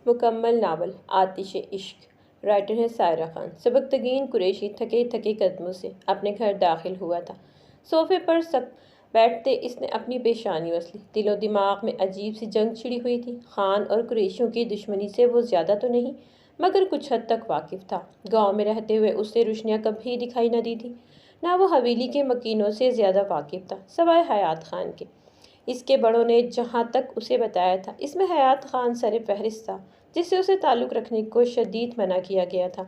مکمل ناول آتش عشق، رائٹر ہے سائرہ خان۔ سبکتگین قریشی تھکے تھکے قدموں سے اپنے گھر داخل ہوا تھا۔ صوفے پر بیٹھتے اس نے اپنی پیشانی مسلی۔ دل و دماغ میں عجیب سی جنگ چھڑی ہوئی تھی۔ خان اور قریشیوں کی دشمنی سے وہ زیادہ تو نہیں مگر کچھ حد تک واقف تھا۔ گاؤں میں رہتے ہوئے اسے روشنیاں کبھی دکھائی نہ دی تھی، نہ وہ حویلی کے مکینوں سے زیادہ واقف تھا، سوائے حیات خان کے۔ اس کے بڑوں نے جہاں تک اسے بتایا تھا، اس میں حیات خان سر فہرست تھا، جس سے اسے تعلق رکھنے کو شدید منع کیا گیا تھا۔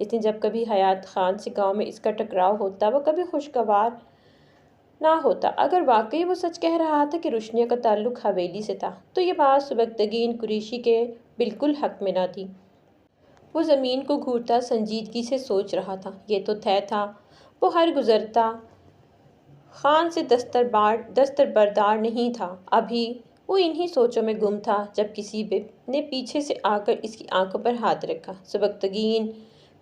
اس نے جب کبھی حیات خان سے گاؤں میں اس کا ٹکراؤ ہوتا، وہ کبھی خوشگوار نہ ہوتا۔ اگر واقعی وہ سچ کہہ رہا تھا کہ روشنیوں کا تعلق حویلی سے تھا، تو یہ بات سبکتگین قریشی کے بالکل حق میں نہ تھی۔ وہ زمین کو گھورتا سنجیدگی سے سوچ رہا تھا۔ یہ تو طے تھا وہ ہر گزرتا خان سے دستبردار نہیں تھا۔ ابھی وہ انہی سوچوں میں گم تھا جب کسی نے پیچھے سے آ کر اس کی آنکھوں پر ہاتھ رکھا۔ سبکتگین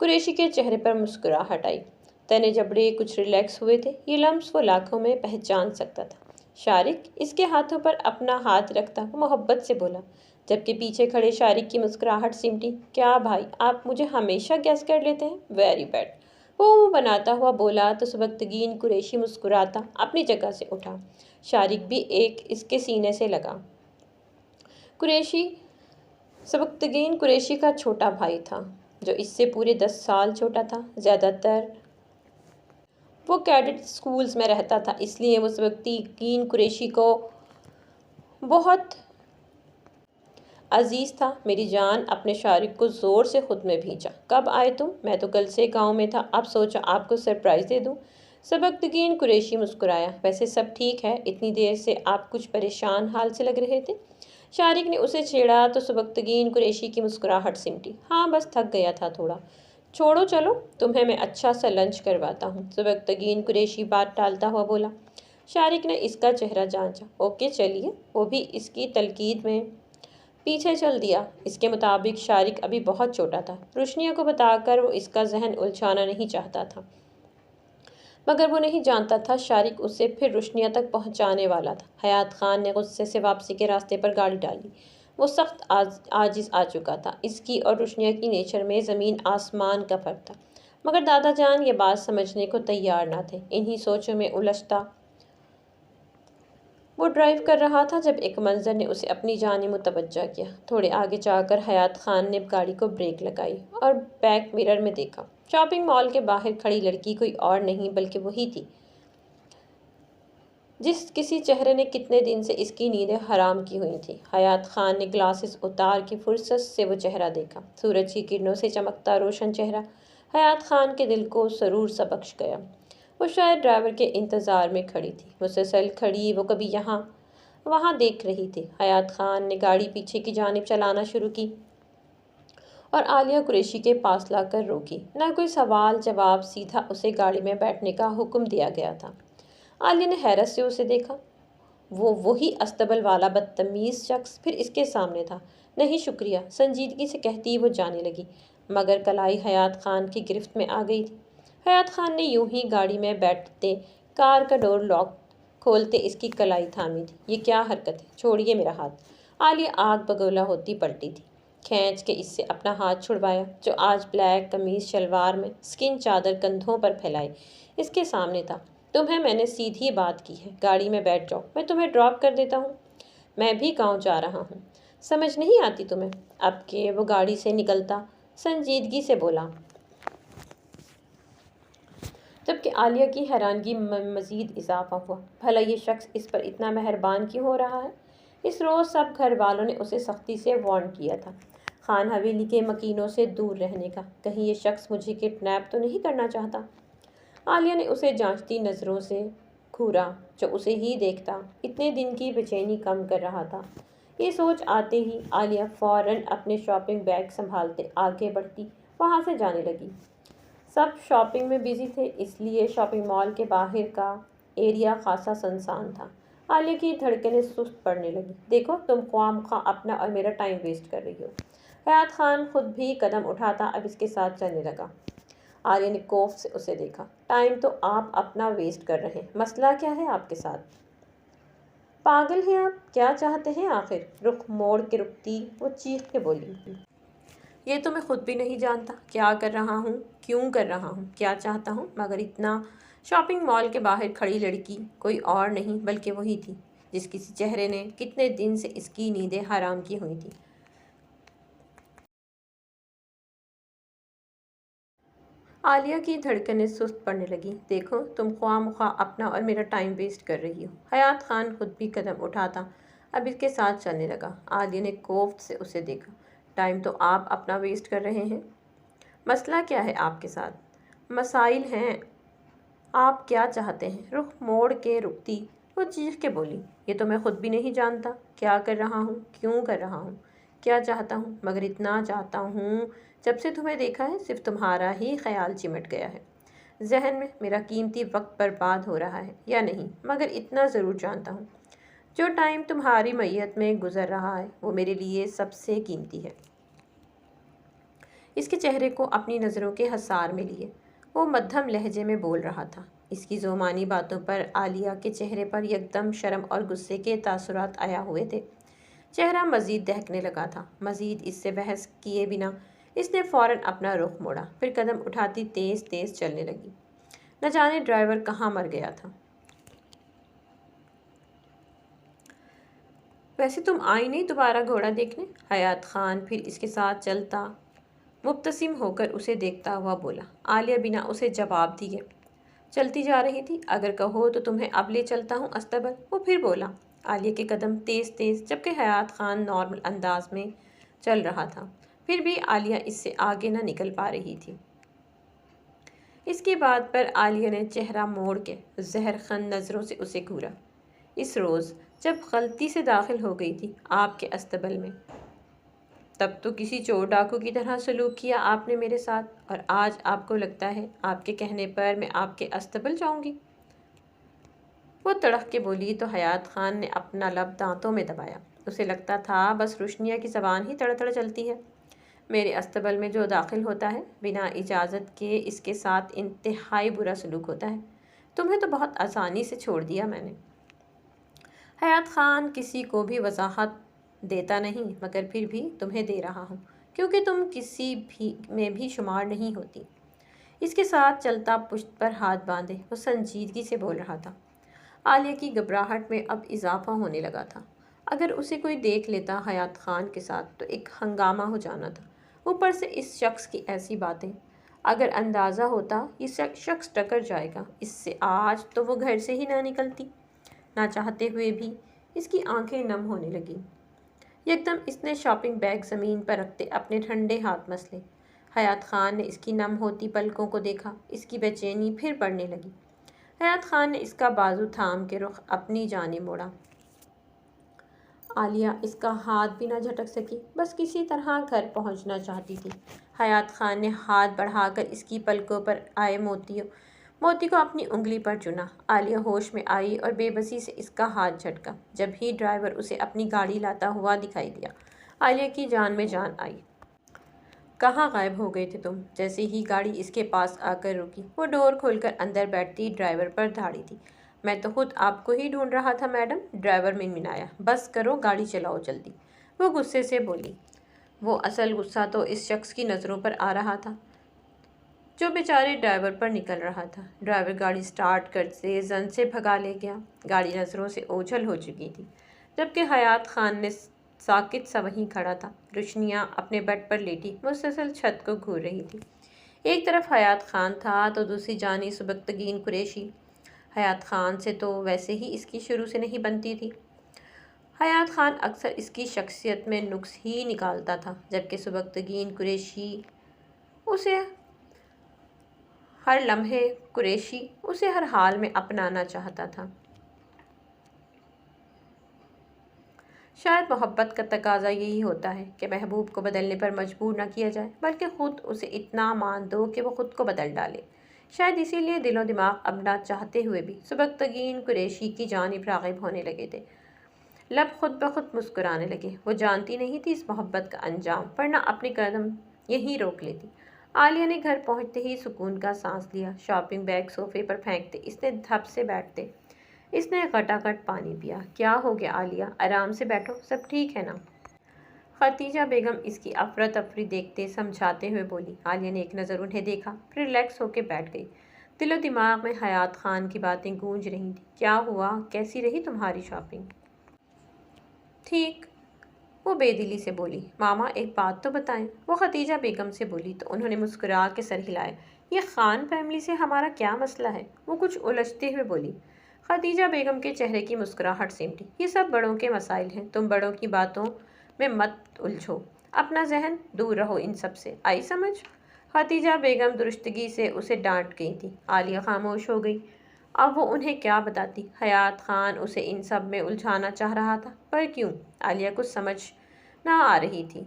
قریشی کے چہرے پر مسکراہٹ آئی۔ تنے جبڑے کچھ ریلیکس ہوئے تھے۔ یہ لمس وہ لاکھوں میں پہچان سکتا تھا۔ شارق اس کے ہاتھوں پر اپنا ہاتھ رکھتا وہ محبت سے بولا، جبکہ پیچھے کھڑے شارق کی مسکراہٹ سمٹی۔ کیا بھائی، آپ مجھے ہمیشہ گیس کر لیتے ہیں؟ ویری بیڈ، وہ منہ بناتا ہوا بولا تو سبکتگین قریشی مسکراتا اپنی جگہ سے اٹھا۔ شارق بھی ایک اس کے سینے سے لگا۔ سبکتگین قریشی کا چھوٹا بھائی تھا، جو اس سے پورے 10 سال چھوٹا تھا۔ زیادہ تر وہ کیڈٹ اسکولز میں رہتا تھا، اس لیے وہ سبکتگین قریشی کو بہت عزیز تھا۔ میری جان، اپنے شارق کو زور سے خود میں بھینچا۔ کب آئے تم؟ میں تو کل سے گاؤں میں تھا، اب سوچا آپ کو سرپرائز دے دوں۔ سبکتگین قریشی مسکرایا۔ ویسے سب ٹھیک ہے؟ اتنی دیر سے آپ کچھ پریشان حال سے لگ رہے تھے۔ شارق نے اسے چھیڑا تو سبکتگین قریشی کی مسکراہٹ سمٹی۔ ہاں بس تھک گیا تھا تھوڑا۔ چھوڑو چلو، تمہیں میں اچھا سا لنچ کرواتا ہوں، سبکتگین قریشی بات ٹالتا ہوا بولا۔ شارق نے اس کا چہرہ جانچا۔ اوکے چلیے، وہ بھی اس کی تلقین میں پیچھے چل دیا۔ اس کے مطابق شارق ابھی بہت چھوٹا تھا، روشنیوں کو بتا کر وہ اس کا ذہن الجھانا نہیں چاہتا تھا، مگر وہ نہیں جانتا تھا شارق اسے پھر روشنیوں تک پہنچانے والا تھا۔ حیات خان نے غصے سے واپسی کے راستے پر گاڑی ڈالی۔ وہ سخت عاجز آ چکا تھا۔ اس کی اور روشنیوں کی نیچر میں زمین آسمان کا فرق تھا، مگر دادا جان یہ بات سمجھنے کو تیار نہ تھے۔ انہی سوچوں میں الجھتا وہ ڈرائیو کر رہا تھا جب ایک منظر نے اسے اپنی جانب متوجہ کیا۔ تھوڑے آگے جا کر حیات خان نے گاڑی کو بریک لگائی اور بیک مرر میں دیکھا۔ شاپنگ مال کے باہر کھڑی لڑکی کوئی اور نہیں بلکہ وہی تھی جس کسی چہرے نے کتنے دن سے اس کی نیندیں حرام کی ہوئی تھیں۔ حیات خان نے گلاسز اتار کے فرصت سے وہ چہرہ دیکھا۔ سورج کی کرنوں سے چمکتا روشن چہرہ حیات خان کے دل کو سرور سا بخش گیا۔ وہ شاید ڈرائیور کے انتظار میں کھڑی تھی، مسلسل کھڑی وہ کبھی یہاں وہاں دیکھ رہی تھی۔ حیات خان نے گاڑی پیچھے کی جانب چلانا شروع کی اور عالیہ قریشی کے پاس لا کر روکی۔ نہ کوئی سوال جواب، سیدھا اسے گاڑی میں بیٹھنے کا حکم دیا گیا تھا۔ عالیہ نے حیرت سے اسے دیکھا۔ وہ وہی اصطبل والا بدتمیز شخص پھر اس کے سامنے تھا۔ نہیں شکریہ، سنجیدگی سے کہتی وہ جانے لگی، مگر کلائی حیات خان کی گرفت میں آ گئی تھی۔ حیات خان نے یوں ہی گاڑی میں بیٹھتے کار کا ڈور لاک کھولتے اس کی کلائی تھامی تھی۔ یہ کیا حرکت ہے؟ چھوڑیے میرا ہاتھ۔ عالیہ آگ بگولا ہوتی پلٹی تھی، کھینچ کے اس سے اپنا ہاتھ چھڑوایا، جو آج بلیک قمیض شلوار میں اسکن چادر کندھوں پر پھیلائے اس کے سامنے تھا۔ تمہیں میں نے سیدھی بات کی ہے، گاڑی میں بیٹھ جاؤ، میں تمہیں ڈراپ کر دیتا ہوں۔ میں بھی گاؤں جا رہا ہوں، سمجھ نہیں آتی تمہیں؟ اب کہ وہ گاڑی سے نکلتا سنجیدگی سے بولا، جبکہ عالیہ کی حیرانگی میں مزید اضافہ ہوا۔ بھلا یہ شخص اس پر اتنا مہربان کیوں ہو رہا ہے؟ اس روز سب گھر والوں نے اسے سختی سے وارن کیا تھا خان حویلی کے مکینوں سے دور رہنے کا۔ کہیں یہ شخص مجھے کڈنیپ تو نہیں کرنا چاہتا؟ عالیہ نے اسے جانچتی نظروں سے گھورا، جو اسے ہی دیکھتا اتنے دن کی بے چینی کم کر رہا تھا۔ یہ سوچ آتے ہی عالیہ فوراً اپنے شاپنگ بیگ سنبھالتے آگے بڑھتی وہاں سے جانے لگی۔ سب شاپنگ میں بزی تھے، اس لیے شاپنگ مال کے باہر کا ایریا خاصا سنسان تھا۔ عالیہ کی دھڑکنیں سست پڑنے لگیں۔ دیکھو، تم خواہ مخواہ اپنا اور میرا ٹائم ویسٹ کر رہی ہو۔ حیات خان خود بھی قدم اٹھاتا اب اس کے ساتھ چلنے لگا۔ عالیہ نے کوفت سے اسے دیکھا۔ ٹائم تو آپ اپنا ویسٹ کر رہے ہیں، مسئلہ کیا ہے آپ کے ساتھ؟ پاگل ہیں آپ، کیا چاہتے ہیں آخر؟ رخ موڑ کے رکتی وہ چیخ کے بولی۔ یہ تو میں خود بھی نہیں جانتا کیا کر رہا ہوں، کیوں کر رہا ہوں، کیا چاہتا ہوں، مگر اتنا۔ شاپنگ مال کے باہر کھڑی لڑکی کوئی اور نہیں بلکہ وہی تھی جس کسی چہرے نے کتنے دن سے اس کی نیندیں حرام کی ہوئی تھیں۔ عالیہ کی دھڑکنیں سست پڑنے لگیں۔ دیکھو تم خواہ مخواہ اپنا اور میرا ٹائم ویسٹ کر رہی ہو۔ حیات خان خود بھی قدم اٹھاتا اب اس کے ساتھ چلنے لگا۔ عالیہ نے کوفت سے اسے دیکھا۔ ٹائم تو آپ اپنا ویسٹ کر رہے ہیں۔ مسئلہ کیا ہے آپ کے ساتھ؟ مسائل ہیں۔ آپ کیا چاہتے ہیں؟ رخ موڑ کے رکتی وہ چیخ کے بولی۔ یہ تو میں خود بھی نہیں جانتا کیا کر رہا ہوں، کیوں کر رہا ہوں، کیا چاہتا ہوں، مگر اتنا چاہتا ہوں۔ جب سے تمہیں دیکھا ہے صرف تمہارا ہی خیال چمٹ گیا ہے ذہن میں۔ میرا قیمتی وقت برباد ہو رہا ہے یا نہیں، مگر اتنا ضرور جانتا ہوں جو ٹائم تمہاری میت میں گزر رہا ہے وہ میرے لیے سب سے قیمتی ہے۔ اس کے چہرے کو اپنی نظروں کے حصار میں لیے وہ مدھم لہجے میں بول رہا تھا۔ اس کی ذومانی باتوں پر عالیہ کے چہرے پر یکدم شرم اور غصے کے تاثرات آیا ہوئے تھے۔ چہرہ مزید دہکنے لگا تھا۔ مزید اس سے بحث کیے بنا اس نے فوراً اپنا رخ موڑا، پھر قدم اٹھاتی تیز تیز چلنے لگی۔ نہ جانے ڈرائیور کہاں مر گیا تھا۔ ویسے تم آئی نہیں دوبارہ گھوڑا دیکھنے؟ حیات خان پھر اس کے ساتھ چلتا مبتسم ہو کر اسے دیکھتا ہوا بولا۔ عالیہ بنا اسے جواب دیے چلتی جا رہی تھی۔ اگر کہو تو تمہیں اب لے چلتا ہوں استبل، وہ پھر بولا۔ عالیہ کے قدم تیز تیز جبکہ حیات خان نارمل انداز میں چل رہا تھا، پھر بھی عالیہ اس سے آگے نہ نکل پا رہی تھی۔ اس کی بات پر عالیہ نے چہرہ موڑ کے زہر خن نظروں سے اسے گھورا۔ اس روز جب غلطی سے داخل ہو گئی تھی آپ کے استبل میں تب تو کسی چور ڈاکو کی طرح سلوک کیا آپ نے میرے ساتھ، اور آج آپ کو لگتا ہے آپ کے کہنے پر میں آپ کے استبل جاؤں گی؟ وہ تڑق کے بولی تو حیات خان نے اپنا لب دانتوں میں دبایا۔ اسے لگتا تھا بس روشنیہ کی زبان ہی تڑ تڑ چلتی ہے۔ میرے استبل میں جو داخل ہوتا ہے بنا اجازت کے اس کے ساتھ انتہائی برا سلوک ہوتا ہے۔ تمہیں تو بہت آسانی سے چھوڑ دیا میں نے۔ حیات خان کسی کو بھی وضاحت دیتا نہیں مگر پھر بھی تمہیں دے رہا ہوں کیونکہ تم کسی بھی میں بھی شمار نہیں ہوتی۔ اس کے ساتھ چلتا پشت پر ہاتھ باندھے وہ سنجیدگی سے بول رہا تھا۔ عالیہ کی گھبراہٹ میں اب اضافہ ہونے لگا تھا۔ اگر اسے کوئی دیکھ لیتا حیات خان کے ساتھ تو ایک ہنگامہ ہو جانا تھا، اوپر سے اس شخص کی ایسی باتیں۔ اگر اندازہ ہوتا یہ شخص ٹکر جائے گا اس سے آج تو وہ گھر سے ہی نہ نکلتی۔ نہ چاہتے ہوئے بھی اس کی آنکھیں نم ہونے لگیں۔ یکدم اس نے شاپنگ بیگ زمین پر رکھتے اپنے ٹھنڈے ہاتھ مسلے۔ حیات خان نے اس کی نم ہوتی پلکوں کو دیکھا۔ اس کی بے چینی پھر بڑھنے لگی۔ حیات خان نے اس کا بازو تھام کے رخ اپنی جانب موڑا۔ عالیہ اس کا ہاتھ بھی نہ جھٹک سکی، بس کسی طرح گھر پہنچنا چاہتی تھی۔ حیات خان نے ہاتھ بڑھا کر اس کی پلکوں پر آئے موتی کو اپنی انگلی پر چنا۔ عالیہ ہوش میں آئی اور بے بسی سے اس کا ہاتھ جھٹکا۔ جب ہی ڈرائیور اسے اپنی گاڑی لاتا ہوا دکھائی دیا عالیہ کی جان میں جان آئی۔ کہاں غائب ہو گئے تھے تم؟ جیسے ہی گاڑی اس کے پاس آ کر رکی وہ ڈور کھول کر اندر بیٹھتی ڈرائیور پر دھاڑی دی۔ میں تو خود آپ کو ہی ڈھونڈ رہا تھا میڈم، ڈرائیور منمنایا۔ بس کرو گاڑی چلاؤ جلدی، وہ غصے سے بولی۔ وہ اصل غصہ تو اس شخص کی نظروں پر آ رہا تھا جو بیچارے ڈرائیور پر نکل رہا تھا۔ ڈرائیور گاڑی سٹارٹ کرتے زن سے بھگا لے گیا۔ گاڑی نظروں سے اوجھل ہو چکی تھی جبکہ حیات خان نے ساکت سا وہیں کھڑا تھا۔ روشنیہ اپنے بیڈ پر لیٹی مسلسل چھت کو گھور رہی تھی۔ ایک طرف حیات خان تھا تو دوسری جانب سبکتگین قریشی۔ حیات خان سے تو ویسے ہی اس کی شروع سے نہیں بنتی تھی۔ حیات خان اکثر اس کی شخصیت میں نقص ہی نکالتا تھا جبکہ سبکتگین قریشی اسے ہر حال میں اپنانا چاہتا تھا۔ شاید محبت کا تقاضا یہی ہوتا ہے کہ محبوب کو بدلنے پر مجبور نہ کیا جائے بلکہ خود اسے اتنا مان دو کہ وہ خود کو بدل ڈالے۔ شاید اسی لیے دل و دماغ اب نہ چاہتے ہوئے بھی سبکتگین قریشی کی جانب راغب ہونے لگے تھے۔ لب خود بخود مسکرانے لگے۔ وہ جانتی نہیں تھی اس محبت کا انجام، ورنہ اپنے قدم یہیں روک لیتی۔ عالیہ نے گھر پہنچتے ہی سکون کا سانس لیا۔ شاپنگ بیگ صوفے پر پھینکتے اس نے دھپ سے بیٹھتے اس نے گھٹاگھٹ پانی پیا۔ کیا ہو گیا عالیہ؟ آرام سے بیٹھو، سب ٹھیک ہے نا؟ خدیجہ بیگم اس کی افراتفری دیکھتے سمجھاتے ہوئے بولی۔ عالیہ نے ایک نظر انہیں دیکھا، پھر ریلیکس ہو کے بیٹھ گئی۔ دل و دماغ میں حیات خان کی باتیں گونج رہی تھیں۔ کیا ہوا؟ کیسی رہی تمہاری شاپنگ؟ ٹھیک، وہ بے دلی سے بولی۔ ماما ایک بات تو بتائیں، وہ خدیجہ بیگم سے بولی تو انہوں نے مسکرا کے سر ہلایا۔ یہ خان فیملی سے ہمارا کیا مسئلہ ہے؟ وہ کچھ الجھتے ہوئے بولی۔ خدیجہ بیگم کے چہرے کی مسکراہٹ سمٹی۔ یہ سب بڑوں کے مسائل ہیں، تم بڑوں کی باتوں میں مت الجھو، اپنا ذہن دور رہو ان سب سے، آئی سمجھ؟ خدیجہ بیگم درستگی سے اسے ڈانٹ گئی تھی۔ عالیہ خاموش ہو گئی۔ اب وہ انہیں کیا بتاتی؟ حیات خان اسے ان سب میں الجھانا چاہ رہا تھا، پر کیوں؟ عالیہ کچھ سمجھ نہ آ رہی تھی۔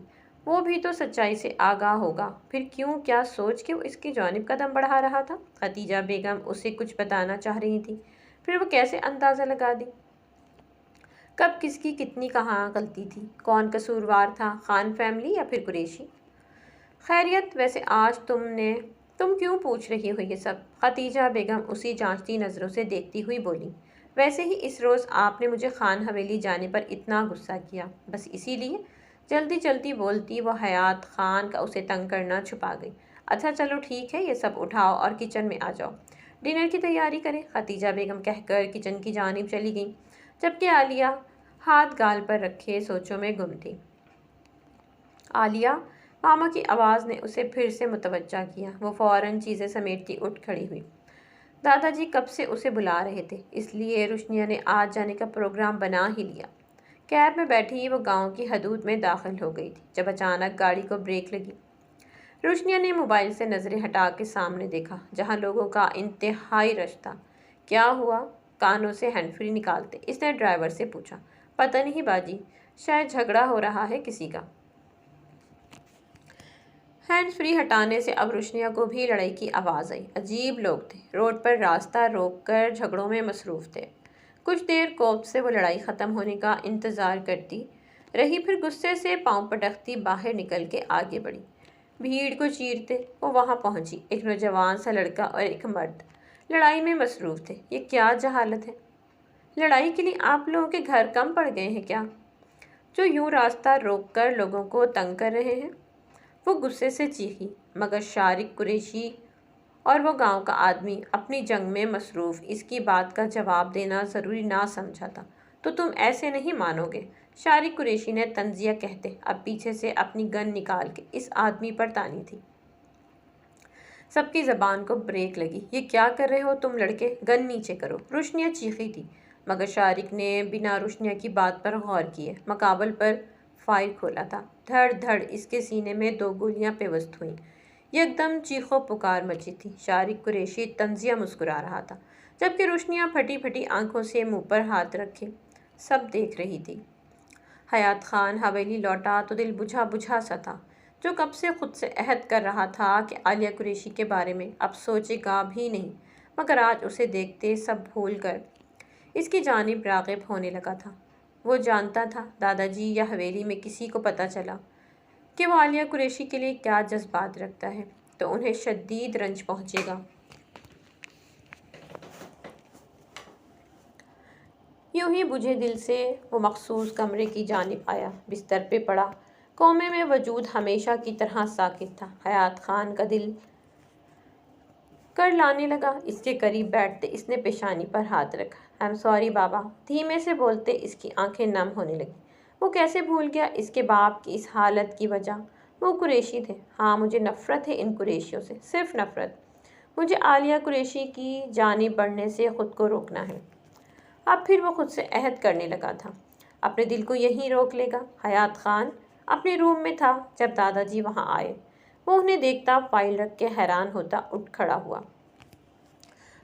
وہ بھی تو سچائی سے آگاہ ہوگا، پھر کیوں؟ کیا سوچ کے وہ اس کی جانب قدم بڑھا رہا تھا؟ خدیجہ بیگم اسے کچھ بتانا چاہ رہی تھی، پھر وہ کیسے اندازہ لگا دی؟ کب کس کی کتنی کہاں غلطی تھی؟ کون قصوروار تھا، خان فیملی یا پھر قریشی؟ خیریت، ویسے آج تم کیوں پوچھ رہی ہو یہ سب؟ خدیجہ بیگم اسی جانچتی نظروں سے دیکھتی ہوئی بولی۔ ویسے ہی اس روز آپ نے مجھے خان حویلی جانے پر اتنا غصہ کیا، بس اسی لیے؟ جلدی جلدی بولتی وہ حیات خان کا اسے تنگ کرنا چھپا گئی۔ اچھا چلو ٹھیک ہے، یہ سب اٹھاؤ اور کچن میں آ جاؤ، ڈنر کی تیاری کریں۔ خدیجہ بیگم کہہ کر کچن کی جانب چلی گئیں، جبکہ عالیہ ہاتھ گال پر رکھے سوچوں میں گم تھی۔ عالیہ، ماما کی آواز نے اسے پھر سے متوجہ کیا۔ وہ فوراً چیزیں سمیٹتی اٹھ کھڑی ہوئی۔ دادا جی کب سے اسے بلا رہے تھے، اس لیے روشنیا نے آج جانے کا پروگرام بنا ہی لیا۔ کیب میں بیٹھی وہ گاؤں کی حدود میں داخل ہو گئی تھی، جب اچانک گاڑی کو بریک لگی۔ روشنیا نے موبائل سے نظریں ہٹا کے سامنے دیکھا، جہاں لوگوں کا انتہائی رش تھا۔ کیا ہوا؟ کانوں سے ہینڈ فری نکالتے اس نے ڈرائیور سے پوچھا۔ پتہ نہیں باجی، شاید جھگڑا ہو رہا ہے کسی کا۔ ہینڈ فری ہٹانے سے اب روشنیا کو بھی لڑائی کی آواز آئی۔ عجیب لوگ تھے، روڈ پر راستہ روک کر جھگڑوں میں مصروف تھے۔ کچھ دیر کوپ سے وہ لڑائی ختم ہونے کا انتظار کرتی رہی، پھر غصے سے پاؤں پٹکتی باہر نکل کے آگے بڑھی۔ بھیڑ کو چیرتے وہ وہاں پہنچی۔ ایک نوجوان سا لڑکا اور ایک مرد لڑائی میں مصروف تھے۔ یہ کیا جہالت ہے؟ لڑائی کے لیے آپ لوگوں کے گھر کم پڑ گئے ہیں کیا، جو یوں راستہ روک کر لوگوں کو تنگ کر رہے ہیں؟ وہ غصے سے چیخی، مگر شارق قریشی اور وہ گاؤں کا آدمی اپنی جنگ میں مصروف اس کی بات کا جواب دینا ضروری نہ سمجھا تھا۔ تو تم ایسے نہیں مانو گے، شارق قریشی نے طنزیہ کہتے اب پیچھے سے اپنی گن نکال کے اس آدمی پر تانی تھی۔ سب کی زبان کو بریک لگی۔ یہ کیا کر رہے ہو تم لڑکے؟ گن نیچے کرو، روشنیا چیخی تھی، مگر شارق نے بنا روشنیا کی بات پر غور کیے مقابل پر فائر کھولا تھا۔ دھڑ دھڑ اس کے سینے میں 2 گولیاں پیوست ہوئیں۔ یکدم چیخو پکار مچی تھی۔ شارق قریشی طنزیہ مسکرا رہا تھا، جبکہ روشنیا پھٹی پھٹی آنکھوں سے منہ پر ہاتھ رکھے سب دیکھ رہی تھی۔ حیات خان حویلی لوٹا تو دل بجھا بجھا سا تھا، جو کب سے خود سے عہد کر رہا تھا کہ عالیہ قریشی کے بارے میں اب سوچے گا بھی نہیں، مگر آج اسے دیکھتے سب بھول کر اس کی جانب راغب ہونے لگا تھا۔ وہ جانتا تھا دادا جی یا حویلی میں کسی کو پتہ چلا کہ وہ عالیہ قریشی کے لیے کیا جذبات رکھتا ہے تو انہیں شدید رنج پہنچے گا۔ یوں ہی بجھے دل سے وہ مخصوص کمرے کی جانب آیا، بستر پہ پڑا۔ کومے میں وجود ہمیشہ کی طرح ساکت تھا۔ حیات خان کا دل کر لانے لگا۔ اس کے قریب بیٹھتے اس نے پیشانی پر ہاتھ رکھا۔ "I'm sorry بابا"، دھیمے سے بولتے اس کی آنکھیں نم ہونے لگیں۔ وہ کیسے بھول گیا اس کے باپ کی اس حالت کی وجہ؟ وہ قریشی تھے۔ ہاں، مجھے نفرت ہے ان قریشیوں سے، صرف نفرت۔ مجھے عالیہ قریشی کی جانب بڑھنے سے خود کو روکنا ہے۔ اب پھر وہ خود سے عہد کرنے لگا تھا، اپنے دل کو یہیں روک لے گا۔ حیات خان اپنے روم میں تھا جب دادا جی وہاں آئے۔ وہ انہیں دیکھتا فائل رکھ کے حیران ہوتا اٹھ کھڑا ہوا۔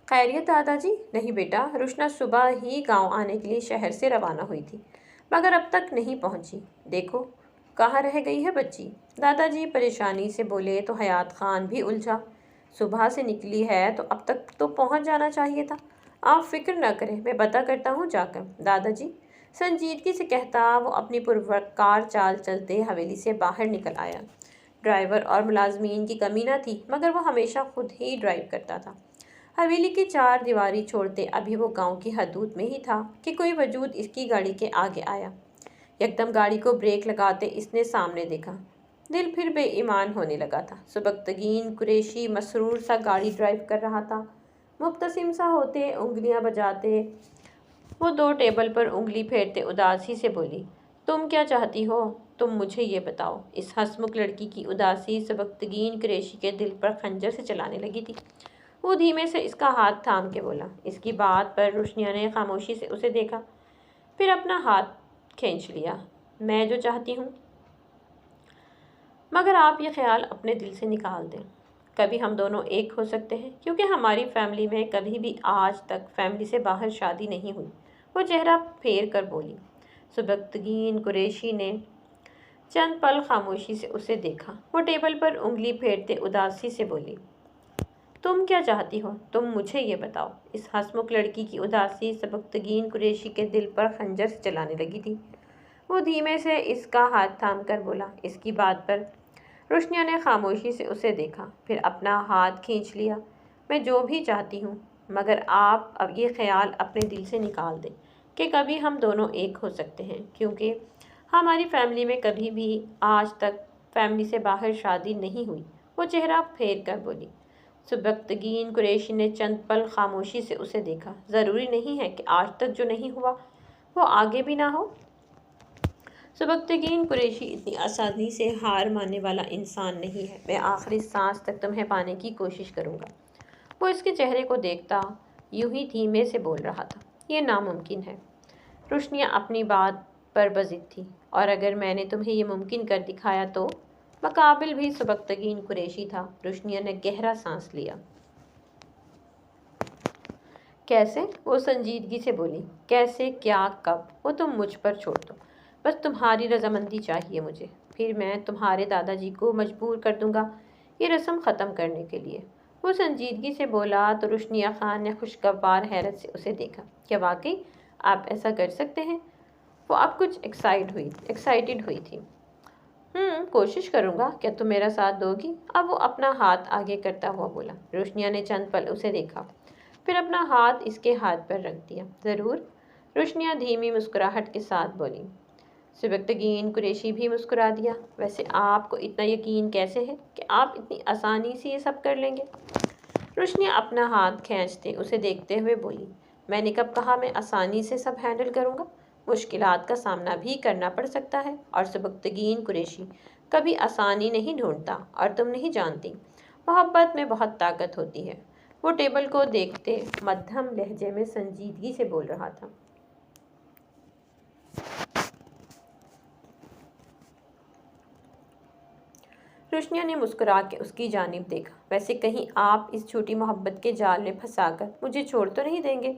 "خیریت دادا جی؟" "نہیں بیٹا، روشنا صبح ہی گاؤں آنے کے لیے شہر سے روانہ ہوئی تھی، مگر اب تک نہیں پہنچی۔ دیکھو کہاں رہ گئی ہے بچی"۔ دادا جی پریشانی سے بولے تو حیات خان بھی الجھا۔ "صبح سے نکلی ہے تو اب تک تو پہنچ جانا چاہیے تھا"۔ "آپ فکر نہ کریں، میں پتہ کرتا ہوں جا کر"۔ دادا جی سنجیدگی سے کہتا وہ اپنی پروقار چال چلتے حویلی سے باہر نکل آیا۔ ڈرائیور اور ملازمین کی کمی نہ تھی، مگر وہ ہمیشہ خود ہی ڈرائیو کرتا تھا۔ حویلی کی چار دیواری چھوڑتے ابھی وہ گاؤں کی حدود میں ہی تھا کہ کوئی وجود اس کی گاڑی کے آگے آیا۔ یکدم گاڑی کو بریک لگاتے اس نے سامنے دیکھا۔ دل پھر بے ایمان ہونے لگا تھا۔ سبکتگین قریشی مسرور سا گاڑی ڈرائیو کر رہا تھا۔ مبتسم سا ہوتے، انگلیاں بجاتے وہ دو ٹیبل پر انگلی پھیرتے اداسی سے بولی، تم کیا چاہتی ہو؟ تم مجھے یہ بتاؤ۔ اس ہسمکھ لڑکی کی اداسی سبکتگین قریشی کے دل پر خنجر سے چلانے لگی تھی۔ وہ دھیمے سے اس کا ہاتھ تھام کے بولا۔ اس کی بات پر روشنیا نے خاموشی سے اسے دیکھا، پھر اپنا ہاتھ کھینچ لیا۔ میں جو چاہتی ہوں، مگر آپ یہ خیال اپنے دل سے نکال دیں، کبھی ہم دونوں ایک ہو سکتے ہیں، کیونکہ ہماری فیملی میں کبھی بھی آج تک فیملی سے باہر شادی نہیں ہوئی۔ وہ چہرہ پھیر کر بولی۔ سبکتگین قریشی نے چند پل خاموشی سے اسے دیکھا۔ وہ ٹیبل پر انگلی پھیرتے اداسی سے بولی، تم کیا چاہتی ہو؟ تم مجھے یہ بتاؤ۔ اس ہسمکھ لڑکی کی اداسی سبکتگین قریشی کے دل پر خنجر سے چلانے لگی تھی۔ وہ دھیمے سے اس کا ہاتھ تھام کر بولا۔ اس کی بات پر روشنیا نے خاموشی سے اسے دیکھا، پھر اپنا ہاتھ کھینچ لیا۔ میں جو بھی چاہتی ہوں، مگر آپ اب یہ خیال اپنے دل سے نکال دیں کہ کبھی ہم دونوں ایک ہو سکتے ہیں، کیونکہ ہماری فیملی میں کبھی بھی آج تک فیملی سے باہر شادی نہیں ہوئی۔ وہ چہرہ پھیر کر بولی۔ سبکتگین قریشی نے چند پل خاموشی سے اسے دیکھا۔ ضروری نہیں ہے کہ آج تک جو نہیں ہوا وہ آگے بھی نہ ہو۔ سبکتگین قریشی اتنی آسانی سے ہار ماننے والا انسان نہیں ہے۔ میں آخری سانس تک تمہیں پانے کی کوشش کروں گا۔ وہ اس کے چہرے کو دیکھتا یوں ہی دھیمے سے بول رہا تھا، یہ ناممکن ہے۔ روشنیا اپنی بات پر بضد تھی، اور اگر میں نے تمہیں یہ ممکن کر دکھایا تو؟ مقابل بھی سبکتگین قریشی تھا۔ روشنیا نے گہرا سانس لیا۔ کیسے؟ وہ سنجیدگی سے بولی۔ کیسے، کیا، کب، وہ تم مجھ پر چھوڑ دو۔ بس تمہاری رضامندی چاہیے مجھے، پھر میں تمہارے دادا جی کو مجبور کر دوں گا یہ رسم ختم کرنے کے لیے۔ وہ سنجیدگی سے بولا تو روشنیا خان نے خوشگوار حیرت سے اسے دیکھا۔ کیا واقعی آپ ایسا کر سکتے ہیں؟ وہ اب کچھ ایکسائٹڈ ہوئی تھی۔ کوشش کروں گا، کیا تم میرا ساتھ دو گی؟ اب وہ اپنا ہاتھ آگے کرتا ہوا بولا۔ روشنیا نے چند پل اسے دیکھا، پھر اپنا ہاتھ اس کے ہاتھ پر رکھ دیا۔ ضرور، روشنیا دھیمی مسکراہٹ کے ساتھ بولی۔ سبکتگین قریشی بھی مسکرا دیا۔ ویسے آپ کو اتنا یقین کیسے ہے کہ آپ اتنی آسانی سے یہ سب کر لیں گے؟ روشنیا اپنا ہاتھ کھینچتے اسے دیکھتے ہوئے بولی۔ میں نے کب کہا میں آسانی سے سب ہینڈل کروں گا؟ مشکلات کا سامنا بھی کرنا پڑ سکتا ہے، اور سبکتگین قریشی کبھی آسانی نہیں ڈھونڈتا، اور تم نہیں جانتی محبت میں بہت طاقت ہوتی ہے۔ وہ ٹیبل کو دیکھتے مدھم لہجے میں سنجیدگی سے بول رہا تھا۔ روشنیا نے مسکرا کے اس کی جانب دیکھا۔ ویسے کہیں آپ اس جھوٹی محبت کے جال میں پھنسا کر مجھے چھوڑ تو نہیں دیں گے؟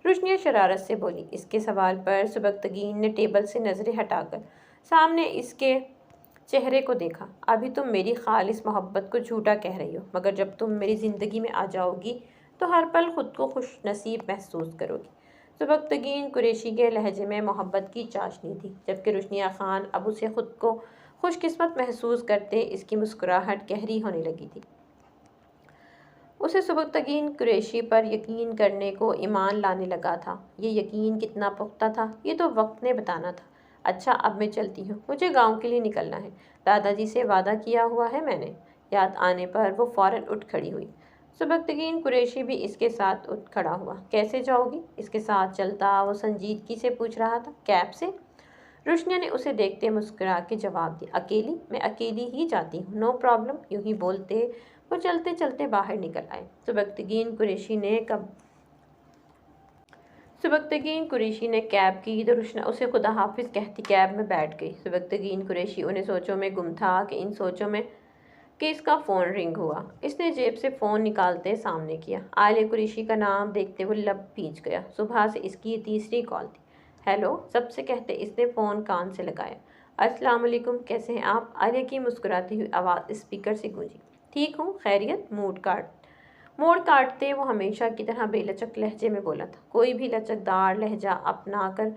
روشنیا شرارت سے بولی۔ اس کے سوال پر سبکتگین نے ٹیبل سے نظریں ہٹا کر سامنے اس کے چہرے کو دیکھا۔ ابھی تم میری خالص محبت کو جھوٹا کہہ رہی ہو، مگر جب تم میری زندگی میں آ جاؤ گی تو ہر پل خود کو خوش نصیب محسوس کرو گی۔ سبکتگین قریشی کے لہجے میں محبت کی چاشنی تھی، جبکہ روشنیا خان اب اسے خود کو خوش قسمت محسوس کرتے اس کی مسکراہٹ گہری ہونے لگی تھی۔ اسے سبکتگین قریشی پر یقین کرنے کو ایمان لانے لگا تھا۔ یہ یقین کتنا پختہ تھا یہ تو وقت نے بتانا تھا۔ اچھا، اب میں چلتی ہوں، مجھے گاؤں کے لیے نکلنا ہے، دادا جی سے وعدہ کیا ہوا ہے میں نے۔ یاد آنے پر وہ فوراً اٹھ کھڑی ہوئی۔ سبکتگین قریشی بھی اس کے ساتھ اٹھ کھڑا ہوا۔ کیسے جاؤ گی؟ اس کے ساتھ چلتا وہ سنجیدگی سے پوچھ رہا تھا۔ کیب سے؟ روشنیا نے اسے دیکھتے مسکرا کے جواب دیا۔ اکیلی؟ میں اکیلی ہی جاتی ہوں، نو پرابلم۔ یوں ہی بولتے وہ چلتے چلتے باہر نکل آئے۔ سبکتگین قریشی نے کیب کی تو روشنیا اسے خدا حافظ کہتی کیب میں بیٹھ گئی۔ سبکتگین قریشی انہیں سوچوں میں گم تھا کہ ان سوچوں میں کہ اس کا فون رنگ ہوا۔ اس نے جیب سے فون نکالتے سامنے کیا۔ عالیہ قریشی کا نام دیکھتے وہ لب بھیج گیا۔ صبح سے اس کی یہ تیسری کال تھی۔ ہیلو، سب سے کہتے اس نے فون کان سے لگایا۔ السلام علیکم، کیسے ہیں آپ؟ عالیہ کی مسکراتی ہوئی آواز اسپیکر سے گونجی۔ ٹھیک ہوں، خیریت؟ موڑ کاٹتے وہ ہمیشہ کی طرح بے لچک لہجے میں بولا تھا۔ کوئی بھی لچک دار لہجہ اپنا کر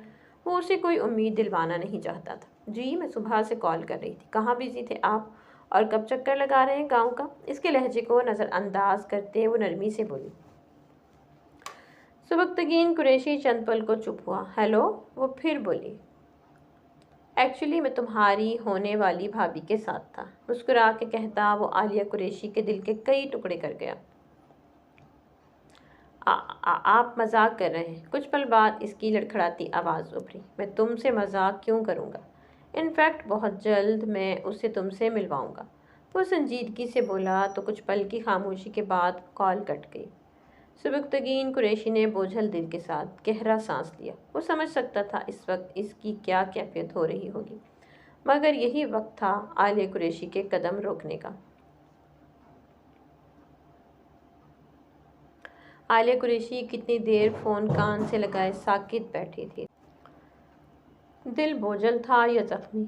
وہ اسے کوئی امید دلوانا نہیں چاہتا تھا۔ جی، میں صبح سے کال کر رہی تھی۔ کہاں بزی تھے آپ؟ اور کب چکر لگا رہے ہیں گاؤں کا؟ اس کے لہجے کو نظر انداز کرتے وہ نرمی سے بولی۔ سبکتگین قریشی چند پل کو چپ ہوا۔ ہیلو، وہ پھر بولی۔ ایکچولی میں تمہاری ہونے والی بھابھی کے ساتھ تھا، مسکرا کے کہتا وہ عالیہ قریشی کے دل کے کئی ٹکڑے کر گیا۔ آپ مذاق کر رہے ہیں؟ کچھ پل بعد اس کی لڑکھڑاتی آواز ابھری۔ میں تم سے مذاق کیوں کروں گا؟ انفیکٹ بہت جلد میں اسے تم سے ملواؤں گا، وہ سنجیدگی سے بولا تو کچھ پل کی خاموشی کے بعد کال کٹ گئی۔ سبکتگین قریشی نے بوجھل دل کے ساتھ گہرا سانس لیا۔ وہ سمجھ سکتا تھا اس وقت اس کی کیا کیفیت ہو رہی ہوگی، مگر یہی وقت تھا عالیہ قریشی کے قدم روکنے کا۔ عالیہ قریشی کتنی دیر فون کان سے لگائے ساکت بیٹھی تھی۔ دل بوجھل تھا یا زخمی؟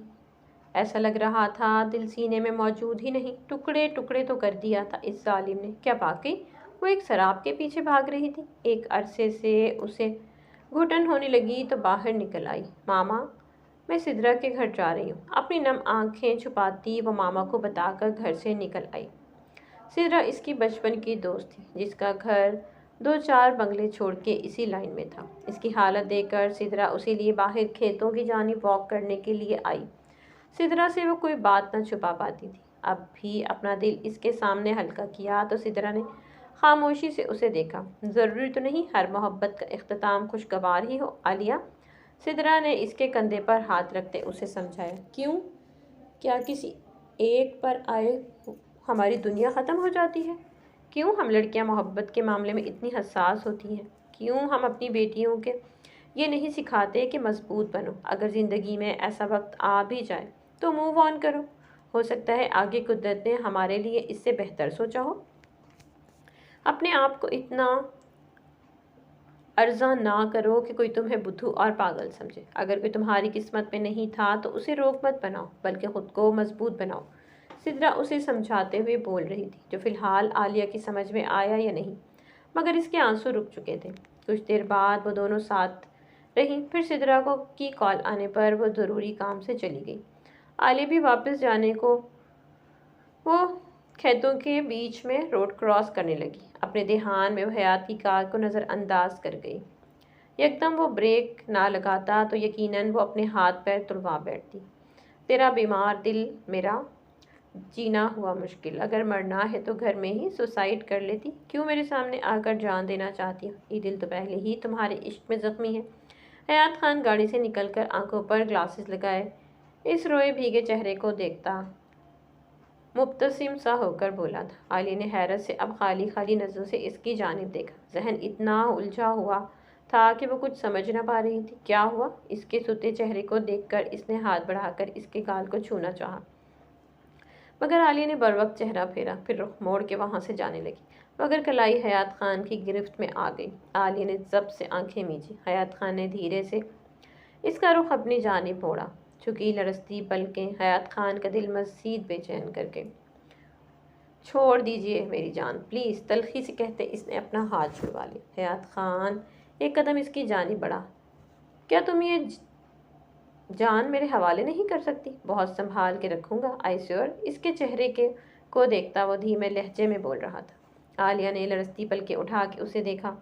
ایسا لگ رہا تھا دل سینے میں موجود ہی نہیں، ٹکڑے ٹکڑے تو کر دیا تھا اس ظالم نے۔ کیا واقعی وہ ایک سراب کے پیچھے بھاگ رہی تھی؟ ایک عرصے سے اسے گھٹن ہونے لگی تو باہر نکل آئی۔ ماما، میں سدرا کے گھر جا رہی ہوں۔ اپنی نم آنکھیں چھپاتی وہ ماما کو بتا کر گھر سے نکل آئی۔ سدرا اس کی بچپن کی دوست تھی، جس کا گھر 2-4 بنگلے چھوڑ کے اسی لائن میں تھا۔ اس کی حالت دیکھ کر سدرا اسی لیے باہر کھیتوں کی جانب واک کرنے کے لیے آئی۔ سدرا سے وہ کوئی بات نہ چھپا پاتی تھی۔ اب بھی اپنا دل اس کے سامنے ہلکا کیا تو سدرا نے خاموشی سے اسے دیکھا۔ ضروری تو نہیں ہر محبت کا اختتام خوشگوار ہی ہو عالیہ، سدرا نے اس کے کندھے پر ہاتھ رکھتے اسے سمجھایا۔ کیوں؟ کیا کسی ایک پر آئے ہماری دنیا ختم ہو جاتی ہے؟ کیوں ہم لڑکیاں محبت کے معاملے میں اتنی حساس ہوتی ہیں؟ کیوں ہم اپنی بیٹیوں کے یہ نہیں سکھاتے کہ مضبوط بنو؟ اگر زندگی میں ایسا وقت آ بھی جائے تو موو آن کرو، ہو سکتا ہے آگے قدرت نے ہمارے لیے اس سے بہتر سوچا ہو۔ اپنے آپ کو اتنا ارزاں نہ کرو کہ کوئی تمہیں بدھو اور پاگل سمجھے۔ اگر کوئی تمہاری قسمت میں نہیں تھا تو اسے روک مت بناؤ، بلکہ خود کو مضبوط بناؤ۔ سدرا اسے سمجھاتے ہوئے بول رہی تھی، جو فی الحال عالیہ کی سمجھ میں آیا یا نہیں، مگر اس کے آنسو رک چکے تھے۔ کچھ دیر بعد وہ دونوں ساتھ رہیں، پھر سدرا کی کال آنے پر وہ ضروری کام سے چلی گئی۔ عالیہ بھی واپس جانے کو وہ کھیتوں کے بیچ میں روڈ کراس کرنے لگی۔ اپنے دھیان میں وہ حیات کی کار کو نظر انداز کر گئی۔ یکدم وہ بریک نہ لگاتا تو یقیناً وہ اپنے ہاتھ پیر تڑوا بیٹھتی۔ تیرا بیمار دل، میرا جینا ہوا مشکل، اگر مرنا ہے تو گھر میں ہی سوسائڈ کر لیتی، کیوں میرے سامنے آ کر جان دینا چاہتی ہو؟ یہ دل تو پہلے ہی تمہارے عشق میں زخمی ہے۔ حیات خان گاڑی سے نکل کر آنکھوں پر گلاسز لگائے اس روئے بھیگے چہرے کو دیکھتا مبتسم سا ہو کر بولا تھا۔ عالیہ نے حیرت سے اب خالی خالی نظروں سے اس کی جانب دیکھا۔ ذہن اتنا الجھا ہوا تھا کہ وہ کچھ سمجھ نہ پا رہی تھی۔ کیا ہوا؟ اس کے سوتے چہرے کو دیکھ کر اس نے ہاتھ بڑھا کر اس کے گال کو چھونا چاہا، مگر عالیہ نے بروقت چہرہ پھیرا، پھر رخ موڑ کے وہاں سے جانے لگی، مگر کلائی حیات خان کی گرفت میں آ گئی۔ عالیہ نے ضبط سے آنکھیں میچی۔ حیات خان نے دھیرے سے اس کا رخ اپنی جانب موڑا۔ جھکی لرزتی پلکیں حیات خان کا دل مزید بے چین کر گئے۔ چھوڑ دیجیے میری جان، پلیز، تلخی سے کہتے اس نے اپنا ہاتھ چھڑوا لیا۔ حیات خان ایک قدم اس کی جانب بڑھا۔ کیا تم یہ جان میرے حوالے نہیں کر سکتی؟ بہت سنبھال کے رکھوں گا، آئی سیور۔ اس کے چہرے کو دیکھتا وہ دھیمے لہجے میں بول رہا تھا۔ عالیہ نے لرزتی پلکیں اٹھا کے اسے دیکھا۔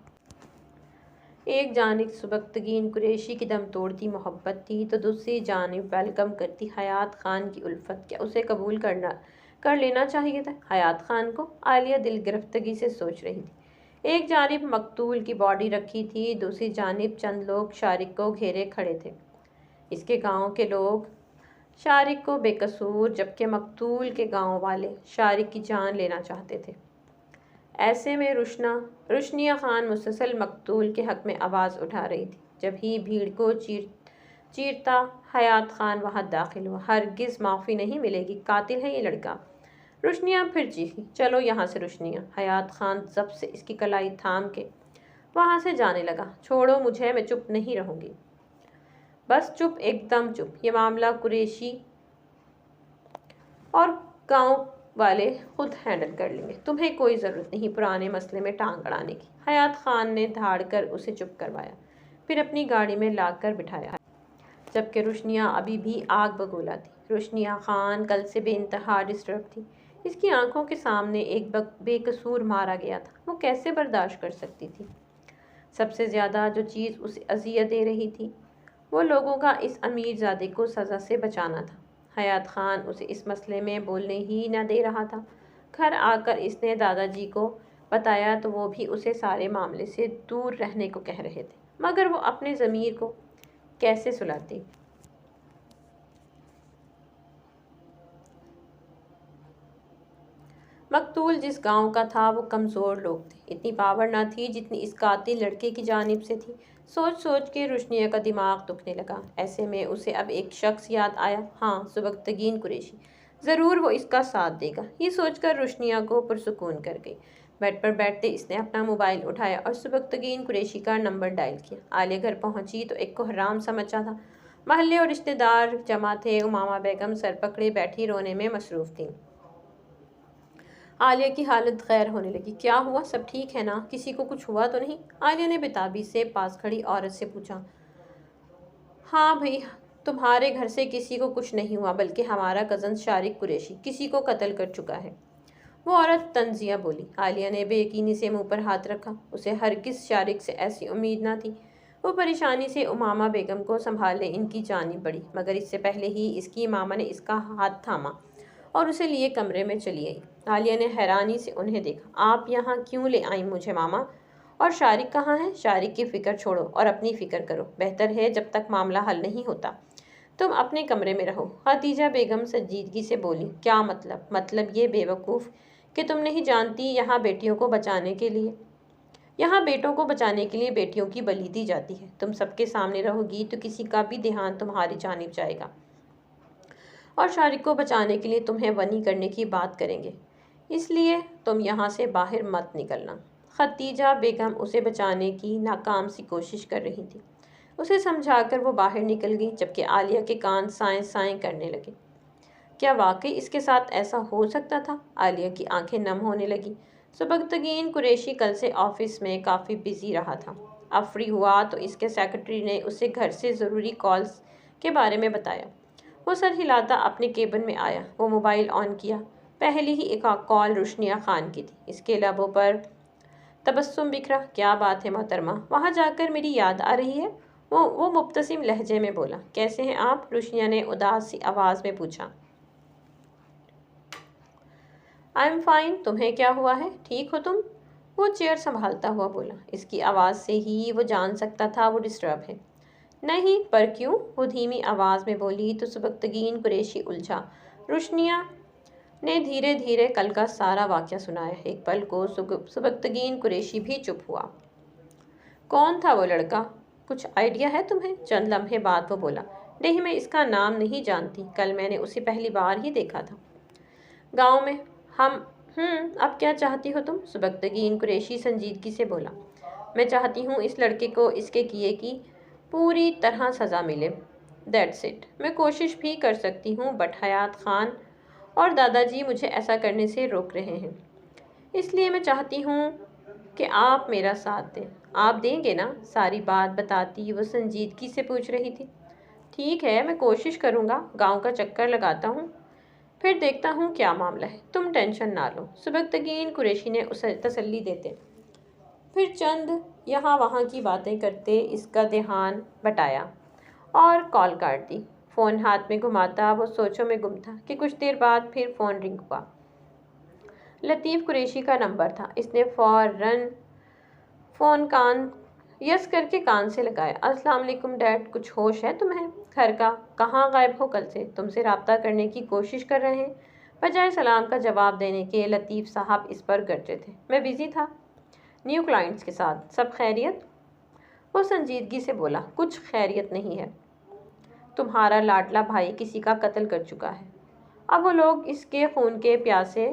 ایک جانب سبکتگین قریشی کی دم توڑتی محبت تھی تو دوسری جانب ویلکم کرتی حیات خان کی الفت۔ کیا اسے قبول کر لینا چاہیے تھا حیات خان کو؟ عالیہ دل گرفتگی سے سوچ رہی تھی۔ ایک جانب مقتول کی باڈی رکھی تھی، دوسری جانب چند لوگ شارق کو گھیرے کھڑے تھے۔ اس کے گاؤں کے لوگ شارق کو بے قصور، جبکہ مقتول کے گاؤں والے شارق کی جان لینا چاہتے تھے۔ ایسے میں روشنیہ خان مسلسل مقتول کے حق میں آواز اٹھا رہی تھی۔ جب ہی بھیڑ کو چیرتا حیات خان وہاں داخل ہوا۔ ہرگز معافی نہیں ملے گی، قاتل ہے یہ لڑکا۔ روشنیہ پھر چیخی، چلو یہاں سے روشنیہ۔ حیات خان ضبط سے اس کی کلائی تھام کے وہاں سے جانے لگا۔ چھوڑو مجھے، میں چپ نہیں رہوں گی، بس چپ، ایک دم چپ۔ یہ معاملہ قریشی اور گاؤں والے خود ہینڈل کر لیں گے، تمہیں کوئی ضرورت نہیں پرانے مسئلے میں ٹانگ اڑانے کی۔ حیات خان نے دھاڑ کر اسے چپ کروایا، پھر اپنی گاڑی میں لا کر بٹھایا، جبکہ روشنیہ ابھی بھی آگ بگولا تھی۔ روشنیہ خان کل سے بے انتہا ڈسٹرب تھی۔ اس کی آنکھوں کے سامنے ایک بے قصور مارا گیا تھا، وہ کیسے برداشت کر سکتی تھی؟ سب سے زیادہ جو چیز اسے اذیت دے رہی تھی وہ لوگوں کا اس امیر زادے کو سزا سے بچانا تھا۔ حیات خان اسے اس مسئلے میں بولنے ہی نہ دے رہا تھا۔ گھر آ کر اس نے دادا جی کو بتایا تو وہ بھی اسے سارے معاملے سے دور رہنے کو کہہ رہے تھے، مگر وہ اپنے ضمیر کو کیسے سلاتی؟ مقتول جس گاؤں کا تھا وہ کمزور لوگ تھے، اتنی پاور نہ تھی جتنی اس قاتل لڑکے کی جانب سے تھی۔ سوچ سوچ کے روشنیہ کا دماغ دکھنے لگا۔ ایسے میں اسے اب ایک شخص یاد آیا، ہاں، سبکتگین قریشی، ضرور وہ اس کا ساتھ دے گا۔ یہ سوچ کر روشنیہ کو پرسکون کر گئی۔ بیڈ پر بیٹھتے اس نے اپنا موبائل اٹھایا اور سبکتگین قریشی کا نمبر ڈائل کیا۔ عالیہ گھر پہنچی تو ایک کوہرام سا مچا تھا۔ محلے اور رشتہ دار جمع تھے۔ امامہ بیگم سر پکڑے بیٹھی رونے میں مصروف تھیں۔ عالیہ کی حالت غیر ہونے لگی۔ کیا ہوا؟ سب ٹھیک ہے نا؟ کسی کو کچھ ہوا تو نہیں؟ عالیہ نے بےتابی سے پاس کھڑی عورت سے پوچھا۔ ہاں بھئی، تمہارے گھر سے کسی کو کچھ نہیں ہوا، بلکہ ہمارا کزن شارق قریشی کسی کو قتل کر چکا ہے، وہ عورت طنزیہ بولی۔ عالیہ نے بے یقینی سے منہ پر ہاتھ رکھا۔ اسے ہرگز شارق سے ایسی امید نہ تھی۔ وہ پریشانی سے امامہ بیگم کو سنبھالنے ان کی جانب بڑھی، مگر اس سے پہلے ہی اس کی امامہ نے اس کا ہاتھ تھاما اور اسے لیے کمرے میں چلی آئی۔ عالیہ نے حیرانی سے انہیں دیکھا۔ آپ یہاں کیوں لے آئیں مجھے ماما؟ اور شارق کہاں ہے؟ شارق کی فکر چھوڑو اور اپنی فکر کرو۔ بہتر ہے جب تک معاملہ حل نہیں ہوتا تم اپنے کمرے میں رہو۔ خدیجہ بیگم سنجیدگی سے بولی۔ کیا مطلب؟ مطلب یہ بے وقوف کہ تم نہیں جانتی یہاں بیٹوں کو بچانے کے لیے بیٹیوں کی بلی دی جاتی ہے۔ تم سب کے سامنے رہو گی تو کسی کا بھی دھیان تمہاری جانب جائے گا اور شارق کو بچانے کے لیے تمہیں ونی کرنے کی بات کریں گے، اس لیے تم یہاں سے باہر مت نکلنا۔ خدیجہ بیگم اسے بچانے کی ناکام سی کوشش کر رہی تھی۔ اسے سمجھا کر وہ باہر نکل گئی، جبکہ عالیہ کے کان سائیں سائیں کرنے لگے۔ کیا واقعی اس کے ساتھ ایسا ہو سکتا تھا؟ عالیہ کی آنکھیں نم ہونے لگیں۔ سبکتگین قریشی کل سے آفس میں کافی بزی رہا تھا۔ اب فری ہوا تو اس کے سیکرٹری نے اسے گھر سے ضروری کالز کے بارے میں بتایا۔ وہ سر ہلاتا اپنے کیبن میں آیا۔ وہ موبائل آن کیا۔ پہلی ہی ایک کال روشنیہ خان کی تھی۔ اس کے لبوں پر تبسم بکھرا۔ کیا بات ہے محترمہ؟ وہاں جا کر میری یاد آ رہی ہے؟ وہ مبتسم لہجے میں بولا۔ کیسے ہیں آپ؟ روشنیہ نے اداس سی آواز میں پوچھا۔ I am fine. تمہیں کیا ہوا ہے؟ ٹھیک ہو تم؟ وہ چیئر سنبھالتا ہوا بولا۔ اس کی آواز سے ہی وہ جان سکتا تھا وہ ڈسٹرب ہے۔ نہیں، پر کیوں؟ وہ دھیمی آواز میں بولی تو سبکتگین قریشی الجھا۔ روشنیہ نے دھیرے دھیرے کل کا سارا واقعہ سنایا۔ ایک پل کو سبکتگین قریشی بھی چپ ہوا۔ کون تھا وہ لڑکا؟ کچھ آئیڈیا ہے تمہیں؟ چند لمحے بعد وہ بولا۔ نہیں، میں اس کا نام نہیں جانتی۔ کل میں نے اسے پہلی بار ہی دیکھا تھا گاؤں میں۔ اب کیا چاہتی ہو تم؟ سبکتگین قریشی سنجیدگی سے بولا۔ میں چاہتی ہوں اس لڑکے کو اس کے کیے کی پوری طرح سزا ملے۔ That's it. میں کوشش بھی کر سکتی ہوں، بٹ حیات خان اور دادا جی مجھے ایسا کرنے سے روک رہے ہیں، اس لیے میں چاہتی ہوں کہ آپ میرا ساتھ دیں۔ آپ دیں گے نا؟ ساری بات بتاتی وہ سنجیدگی سے پوچھ رہی تھی۔ ٹھیک ہے، میں کوشش کروں گا، گاؤں کا چکر لگاتا ہوں، پھر دیکھتا ہوں کیا معاملہ ہے۔ تم ٹینشن نہ لو، سبکتگین قریشی نے اسے تسلی دیتے پھر چند یہاں وہاں کی باتیں کرتے اس کا دھیان بٹایا اور کال کاٹ دی۔ فون ہاتھ میں گھماتا وہ سوچوں میں گم تھا کہ کچھ دیر بعد پھر فون رنگ ہوا۔ لطیف قریشی کا نمبر تھا۔ اس نے فوراً فون یس کر کے کان سے لگایا۔ السلام علیکم ڈیڈ، کچھ ہوش ہے تمہیں؟ گھر کا؟ کہاں غائب ہو کل سے؟ تم سے رابطہ کرنے کی کوشش کر رہے ہیں۔ بجائے سلام کا جواب دینے کے لطیف صاحب اس پر گرجے تھے۔ میں بزی تھا نیو کلائنٹس کے ساتھ۔ سب خیریت؟ وہ سنجیدگی سے بولا۔ کچھ خیریت نہیں ہے۔ تمہارا لاڈلا بھائی کسی کا قتل کر چکا ہے۔ اب وہ لوگ اس کے خون کے پیاسے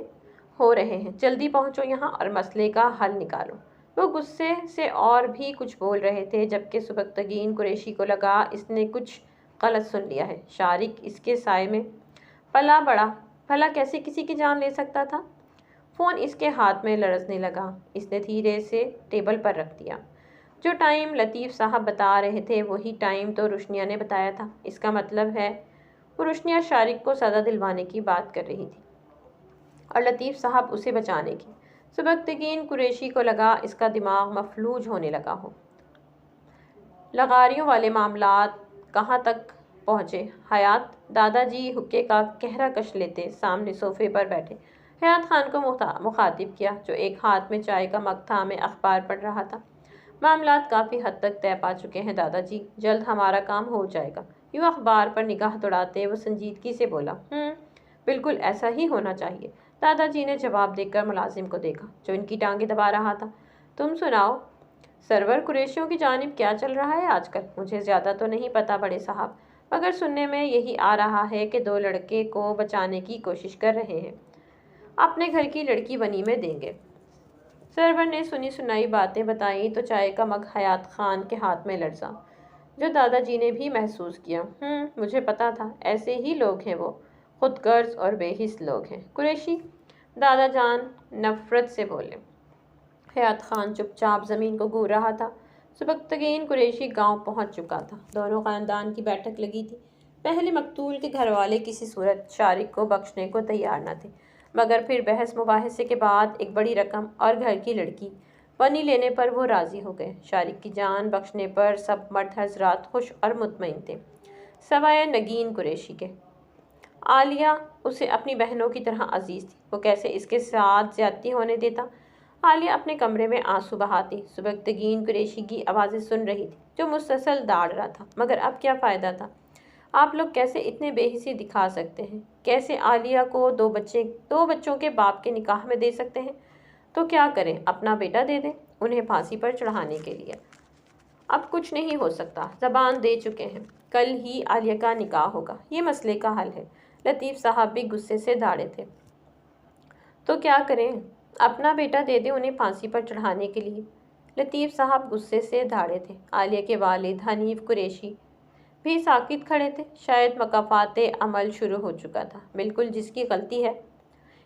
ہو رہے ہیں۔ جلدی پہنچو یہاں اور مسئلے کا حل نکالو۔ وہ غصے سے اور بھی کچھ بول رہے تھے جبکہ سبکتگین قریشی کو لگا اس نے کچھ غلط سن لیا ہے۔ شارق اس کے سائے میں پلا بڑا، بھلا کیسے کسی کی جان لے سکتا تھا؟ فون اس کے ہاتھ میں لرزنے لگا۔ اس نے دھیرے سے ٹیبل پر رکھ دیا۔ جو ٹائم لطیف صاحب بتا رہے تھے وہی ٹائم تو روشنیہ نے بتایا تھا۔ اس کا مطلب ہے وہ روشنیہ شارق کو سزا دلوانے کی بات کر رہی تھی اور لطیف صاحب اسے بچانے کی۔ سبکتگین قریشی کو لگا اس کا دماغ مفلوج ہونے لگا ہو۔ لغاریوں والے معاملات کہاں تک پہنچے؟ حیات دادا جی حقے کا کہرا کش لیتے سامنے صوفے پر بیٹھے حیات خان کو مخاطب کیا، جو ایک ہاتھ میں چائے کا مگ تھامے اخبار پڑھ رہا تھا۔ معاملات کافی حد تک طے پا چکے ہیں دادا جی، جلد ہمارا کام ہو جائے گا۔ یوں اخبار پر نگاہ دوڑاتے وہ سنجیدگی سے بولا۔ بالکل ایسا ہی ہونا چاہیے۔ دادا جی نے جواب دے کر ملازم کو دیکھا جو ان کی ٹانگیں دبا رہا تھا۔ تم سناؤ، سرور قریشیوں کی جانب کیا چل رہا ہے آج کل؟ مجھے زیادہ تو نہیں پتا بڑے صاحب، مگر سننے میں یہی آ رہا ہے کہ 2 لڑکے کو بچانے کی کوشش کر رہے ہیں، اپنے گھر کی لڑکی ونی میں دیں گے۔ سرور نے سنی سنائی باتیں بتائیں تو چائے کا مگ حیات خان کے ہاتھ میں لرزا، جو دادا جی نے بھی محسوس کیا۔ مجھے پتا تھا، ایسے ہی لوگ ہیں وہ، خود غرض اور بے حس لوگ ہیں۔ قریشی دادا جان نفرت سے بولے۔ حیات خان چپ چاپ زمین کو گور رہا تھا۔ سبکتگین قریشی گاؤں پہنچ چکا تھا۔ دونوں خاندان کی بیٹھک لگی تھی۔ پہلے مقتول کے گھر والے کسی صورت شارق کو بخشنے کو تیار نہ تھے، مگر پھر بحث مباحثے کے بعد ایک بڑی رقم اور گھر کی لڑکی ونی لینے پر وہ راضی ہو گئے۔ شارق کی جان بخشنے پر سب مرد حضرات خوش اور مطمئن تھے، سوائے نگین قریشی کے۔ عالیہ اسے اپنی بہنوں کی طرح عزیز تھی، وہ کیسے اس کے ساتھ زیادتی ہونے دیتا؟ عالیہ اپنے کمرے میں آنسو بہاتی سبکتگین قریشی کی آوازیں سن رہی تھی، جو مسلسل داڑ رہا تھا، مگر اب کیا فائدہ تھا؟ آپ لوگ کیسے اتنے بے حسی دکھا سکتے ہیں؟ کیسے عالیہ کو 2 بچوں کے باپ کے نکاح میں دے سکتے ہیں؟ تو کیا کریں، اپنا بیٹا دے دیں انہیں پھانسی پر چڑھانے کے لیے؟ اب کچھ نہیں ہو سکتا، زبان دے چکے ہیں، کل ہی عالیہ کا نکاح ہوگا، یہ مسئلے کا حل ہے۔ لطیف صاحب بھی غصے سے داڑے تھے۔ تو کیا کریں، اپنا بیٹا دے دیں انہیں پھانسی پر چڑھانے کے لیے؟ لطیف صاحب غصے سے داڑے تھے۔ عالیہ کے والد حنیف قریشی بھی ساکت کھڑے تھے۔ شاید مکافات عمل شروع ہو چکا تھا۔ بالکل، جس کی غلطی ہے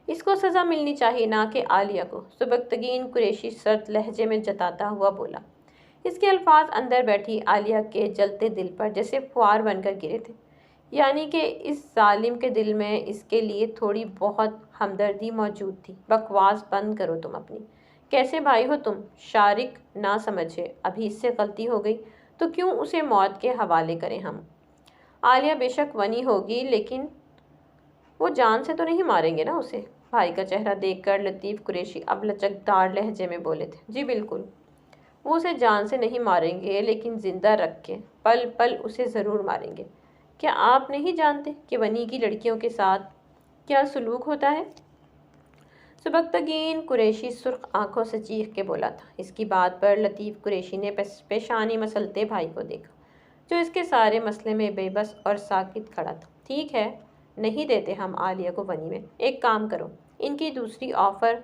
اس کو سزا ملنی چاہیے، نہ کہ عالیہ کو، سبکتگین قریشی سرد لہجے میں جتاتا ہوا بولا۔ اس کے الفاظ اندر بیٹھی عالیہ کے جلتے دل پر جیسے فوار بن کر گرے تھے، یعنی کہ اس ظالم کے دل میں اس کے لیے تھوڑی بہت ہمدردی موجود تھی۔ بکواس بند کرو تم اپنی، کیسے بھائی ہو تم؟ شارق نہ سمجھے، ابھی اس سے غلطی ہو گئی تو کیوں اسے موت کے حوالے کریں ہم؟ عالیہ بے شک ونی ہوگی، لیکن وہ جان سے تو نہیں ماریں گے نا اسے؟ بھائی کا چہرہ دیکھ کر لطیف قریشی اب لچکدار لہجے میں بولے تھے۔ جی بالکل، وہ اسے جان سے نہیں ماریں گے، لیکن زندہ رکھ کے پل پل اسے ضرور ماریں گے۔ کیا آپ نہیں جانتے کہ ونی کی لڑکیوں کے ساتھ کیا سلوک ہوتا ہے؟ سبکتگین قریشی سرخ آنکھوں سے چیخ کے بولا تھا۔ اس کی بات پر لطیف قریشی نے پیشانی مسلتے بھائی کو دیکھا، جو اس کے سارے مسئلے میں بے بس اور ساکت کھڑا تھا۔ ٹھیک ہے، نہیں دیتے ہم عالیہ کو ونی میں۔ ایک کام کرو، ان کی دوسری آفر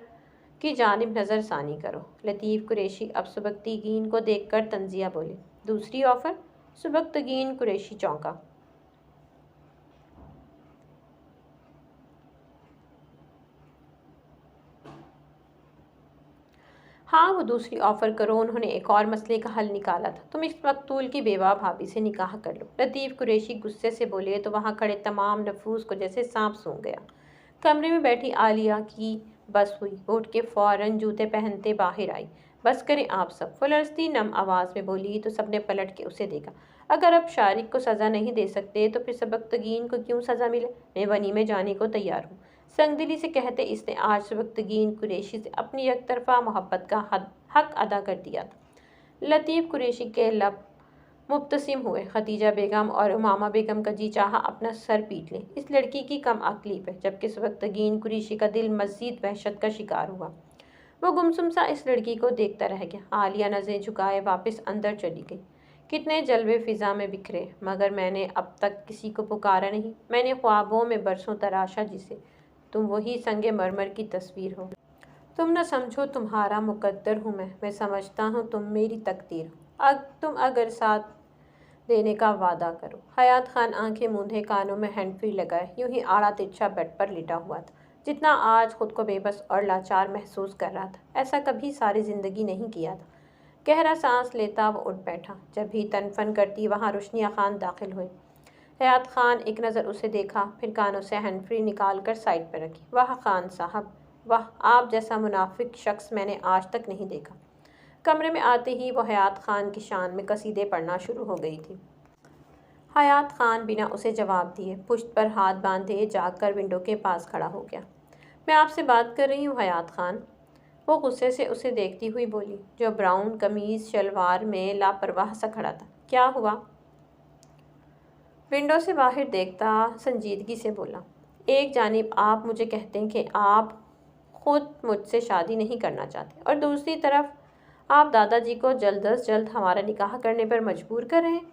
کی جانب نظر ثانی کرو۔ لطیف قریشی اب سبکتگین کو دیکھ کر طنزیہ بولے۔ دوسری آفر؟ سبکتگین قریشی چونکا۔ ہاں، وہ دوسری آفر کرو۔ انہوں نے ایک اور مسئلے کا حل نکالا تھا، تم اس مقتول کی بیوہ بھابھی سے نکاح کر لو۔ لطیف قریشی غصے سے بولے تو وہاں کھڑے تمام نفوس کو جیسے سانپ سونگھ گیا۔ کمرے میں بیٹھی عالیہ کی بس ہوئی، وہ اٹھ کے فوراً جوتے پہنتے باہر آئی۔ بس کریں آپ سب، وہ لرزتی نم آواز میں بولی تو سب نے پلٹ کے اسے دیکھا۔ اگر اب شارق کو سزا نہیں دے سکتے تو پھر سبکتگین کو کیوں سزا ملے؟ میں ونی میں جانے کو تیار ہوں، سنگ دلی سے کہتے اس نے آج سبکتگین قریشی سے اپنی یک طرفہ محبت کا حق ادا کر دیا تھا۔ لطیف قریشی کے لب مبتسم ہوئے۔ خدیجہ بیگم اور امامہ بیگم کا جی چاہا اپنا سر پیٹ لیں اس لڑکی کی کم عقلی پہ، جبکہ سبکتگین قریشی کا دل مزید وحشت کا شکار ہوا۔ وہ گمسم سا اس لڑکی کو دیکھتا رہ گیا۔ عالیہ نظریں جھکائے واپس اندر چلی گئی۔ کتنے جلوے فضا میں بکھرے، مگر میں نے اب تک کسی کو پکارا نہیں۔ میں نے خوابوں میں برسوں تراشا جسے، تم وہی سنگ مرمر کی تصویر ہو۔ تم نہ سمجھو تمہارا مقدر ہوں میں سمجھتا ہوں تم میری تقدیر ہو۔ تم اگر ساتھ دینے کا وعدہ کرو۔ حیات خان آنکھیں موندے کانوں میں ہینڈ فری لگائے یوں ہی آڑا ترچھا بیڈ پر لیٹا ہوا تھا، جتنا آج خود کو بے بس اور لاچار محسوس کر رہا تھا، ایسا کبھی ساری زندگی نہیں کیا تھا۔ گہرا سانس لیتا وہ اٹھ بیٹھا۔ جب بھی تن فن کرتی وہاں روشنیہ خان داخل ہوئے۔ حیات خان ایک نظر اسے دیکھا، پھر کانوں سے ہینڈ فری نکال کر سائڈ پر رکھی۔ واہ خان صاحب، واہ، آپ جیسا منافق شخص میں نے آج تک نہیں دیکھا۔ کمرے میں آتے ہی وہ حیات خان کی شان میں قصیدے پڑھنا شروع ہو گئی تھی۔ حیات خان بنا اسے جواب دیے پشت پر ہاتھ باندھے جاگ کر ونڈو کے پاس کھڑا ہو گیا۔ میں آپ سے بات کر رہی ہوں حیات خان، وہ غصے سے اسے دیکھتی ہوئی بولی، جو براؤن قمیض شلوار میں لاپرواہ سا کھڑا تھا۔ کیا ہوا؟ ونڈو سے باہر دیکھتا سنجیدگی سے بولا، ایک جانب آپ مجھے کہتے ہیں کہ آپ خود مجھ سے شادی نہیں کرنا چاہتے اور دوسری طرف آپ دادا جی کو جلد از جلد ہمارا نکاح کرنے پر مجبور کر رہے ہیں۔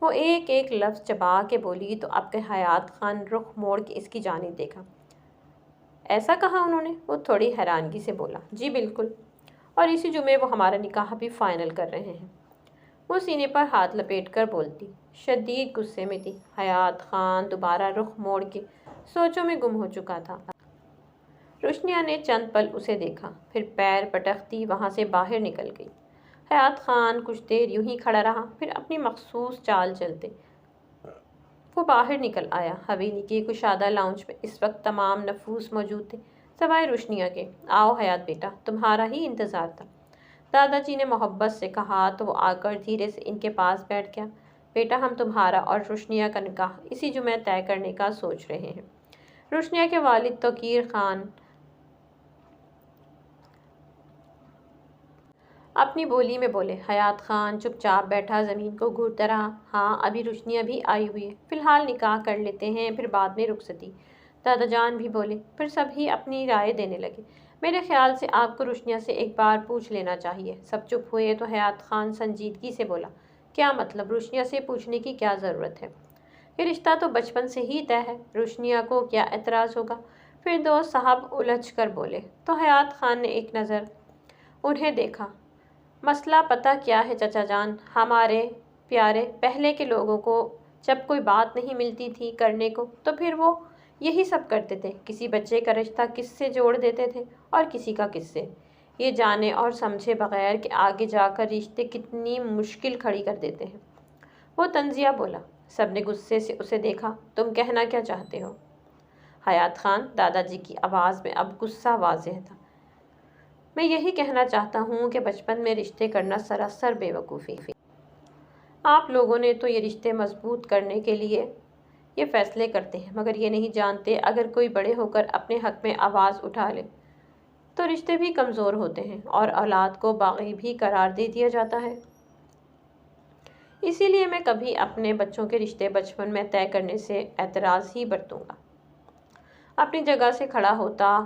وہ ایک ایک لفظ چبا کے بولی تو اب کہ حیات خان رخ موڑ کے اس کی جانب دیکھا۔ ایسا کہا انہوں نے؟ وہ تھوڑی حیرانگی سے بولا، جی بالکل، اور اسی جمعے وہ ہمارا نکاح بھی فائنل کر رہے ہیں۔ وہ سینے پر ہاتھ لپیٹ کر بولتی، شدید غصے میں تھی۔ حیات خان دوبارہ رخ موڑ کے سوچوں میں گم ہو چکا تھا۔ روشنیہ نے چند پل اسے دیکھا، پھر پیر پٹکتی وہاں سے باہر نکل گئی۔ حیات خان کچھ دیر یوں ہی کھڑا رہا، پھر اپنی مخصوص چال چلتے وہ باہر نکل آیا۔ حویلی کے کشادہ لاؤنج میں اس وقت تمام نفوس موجود تھے سوائے روشنیہ کے۔ آؤ حیات بیٹا، تمہارا ہی انتظار تھا، دادا جی نے محبت سے کہا تو وہ آ کر دھیرے سے ان کے پاس بیٹھ گیا۔ بیٹا، ہم تمہارا اور روشنیہ کا نکاح اسی جمعہ طے کرنے کا سوچ رہے ہیں۔ روشنیہ کے والد توقیر خان اپنی بولی میں بولے۔ حیات خان چپ چاپ بیٹھا زمین کو گھورتا رہا۔ ہاں، ابھی روشنیہ بھی آئی ہوئی ہے، فی الحال نکاح کر لیتے ہیں، پھر بعد میں رخصتی، دادا جان بھی بولے۔ پھر سبھی اپنی رائے دینے لگے۔ میرے خیال سے آپ کو روشنیہ سے ایک بار پوچھ لینا چاہیے۔ سب چپ ہوئے تو حیات خان سنجیدگی سے بولا، کیا مطلب؟ روشنیہ سے پوچھنے کی کیا ضرورت ہے؟ یہ رشتہ تو بچپن سے ہی طے ہے، روشنیہ کو کیا اعتراض ہوگا؟ فردوس صاحب الجھ کر بولے تو حیات خان نے ایک نظر انہیں دیکھا۔ مسئلہ پتہ کیا ہے چچا جان، ہمارے پیارے پہلے کے لوگوں کو جب کوئی بات نہیں ملتی تھی کرنے کو تو پھر وہ یہی سب کرتے تھے، کسی بچے کا رشتہ کس سے جوڑ دیتے تھے اور کسی کا کس سے، یہ جانے اور سمجھے بغیر کہ آگے جا کر رشتے کتنی مشکل کھڑی کر دیتے ہیں۔ وہ طنزیہ بولا۔ سب نے غصے سے اسے دیکھا۔ تم کہنا کیا چاہتے ہو؟ حیات خان، دادا جی کی آواز میں اب غصہ واضح تھا، میں یہی کہنا چاہتا ہوں کہ بچپن میں رشتے کرنا سراسر بے وقوفی۔ آپ لوگوں نے تو یہ رشتے مضبوط کرنے کے لیے یہ فیصلے کرتے ہیں، مگر یہ نہیں جانتے اگر کوئی بڑے ہو کر اپنے حق میں آواز اٹھا لے تو رشتے بھی کمزور ہوتے ہیں اور اولاد کو باغی بھی قرار دے دیا جاتا ہے۔ اسی لیے میں کبھی اپنے بچوں کے رشتے بچپن میں طے کرنے سے اعتراض ہی برتوں گا۔ اپنی جگہ سے کھڑا ہوتا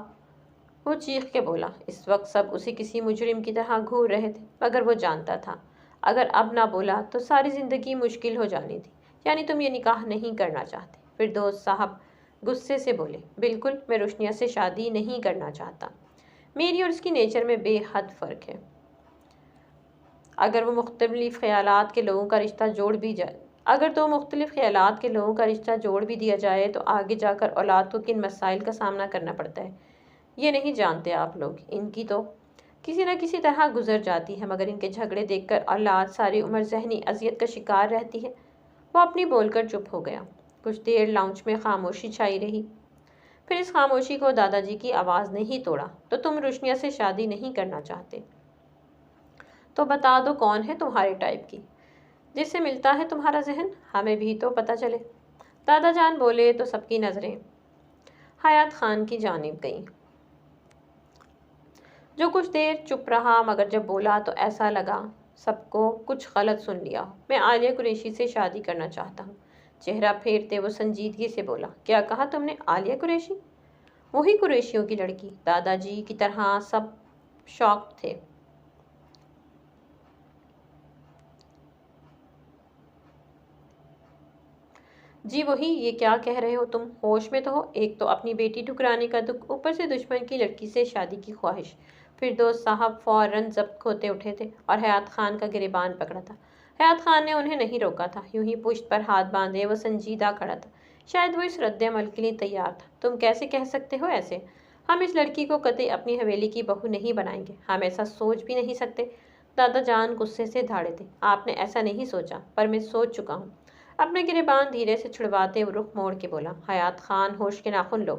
وہ چیخ کے بولا۔ اس وقت سب اسے کسی مجرم کی طرح گھور رہے تھے، مگر وہ جانتا تھا اگر اب نہ بولا تو ساری زندگی مشکل ہو جانی تھی۔ یعنی تم یہ نکاح نہیں کرنا چاہتے؟ فردوس صاحب غصے سے بولے۔ بالکل، میں روشنیہ سے شادی نہیں کرنا چاہتا، میری اور اس کی نیچر میں بے حد فرق ہے۔ اگر وہ مختلف خیالات کے لوگوں کا رشتہ جوڑ بھی دیا جائے تو آگے جا کر اولاد کو کن مسائل کا سامنا کرنا پڑتا ہے یہ نہیں جانتے آپ لوگ۔ ان کی تو کسی نہ کسی طرح گزر جاتی ہے، مگر ان کے جھگڑے دیکھ کر اولاد ساری عمر ذہنی اذیت کا شکار رہتی ہے۔ وہ اپنی بول کر چپ ہو گیا۔ کچھ دیر لاؤنج میں خاموشی چھائی رہی، پھر اس خاموشی کو دادا جی کی آواز نے ہی توڑا۔ تو تم روشنیہ سے شادی نہیں کرنا چاہتے؟ تو بتا دو کون ہے تمہارے ٹائپ کی، جس سے ملتا ہے تمہارا ذہن، ہمیں بھی تو پتہ چلے۔ دادا جان بولے تو سب کی نظریں حیات خان کی جانب گئیں، جو کچھ دیر چپ رہا، مگر جب بولا تو ایسا لگا سب کو کچھ غلط سن لیا ہو۔ میں عالیہ قریشی سے شادی کرنا چاہتا ہوں۔ چہرہ پھیرتے وہ سنجیدگی سے بولا۔ کیا کہا تم نے؟ عالیہ قریشی؟ وہی قریشیوں کی لڑکی؟ دادا جی کی طرح سب شاکڈ تھے۔ جی وہی، یہ کیا کہہ رہے ہو تم؟ ہوش میں تو ہو؟ ایک تو اپنی بیٹی ٹھکرانے کا دکھ، اوپر سے دشمن کی لڑکی سے شادی کی خواہش۔ فردوس صاحب فوراً ضبط کھوتے اٹھے تھے اور حیات خان کا گریبان پکڑا تھا۔ حیات خان نے انہیں نہیں روکا تھا، یوں ہی پشت پر ہاتھ باندھے وہ سنجیدہ کھڑا تھا، شاید وہ اس رد عمل کے لیے تیار تھا۔ تم کیسے کہہ سکتے ہو ایسے؟ ہم اس لڑکی کو قطعی اپنی حویلی کی بہو نہیں بنائیں گے، ہم ایسا سوچ بھی نہیں سکتے۔ دادا جان غصے سے دھاڑے تھے۔ آپ نے ایسا نہیں سوچا، پر میں سوچ چکا ہوں۔ اپنے گریبان دھیرے سے چھڑواتے وہ رخ موڑ کے بولا۔ حیات خان، ہوش کے ناخن لو۔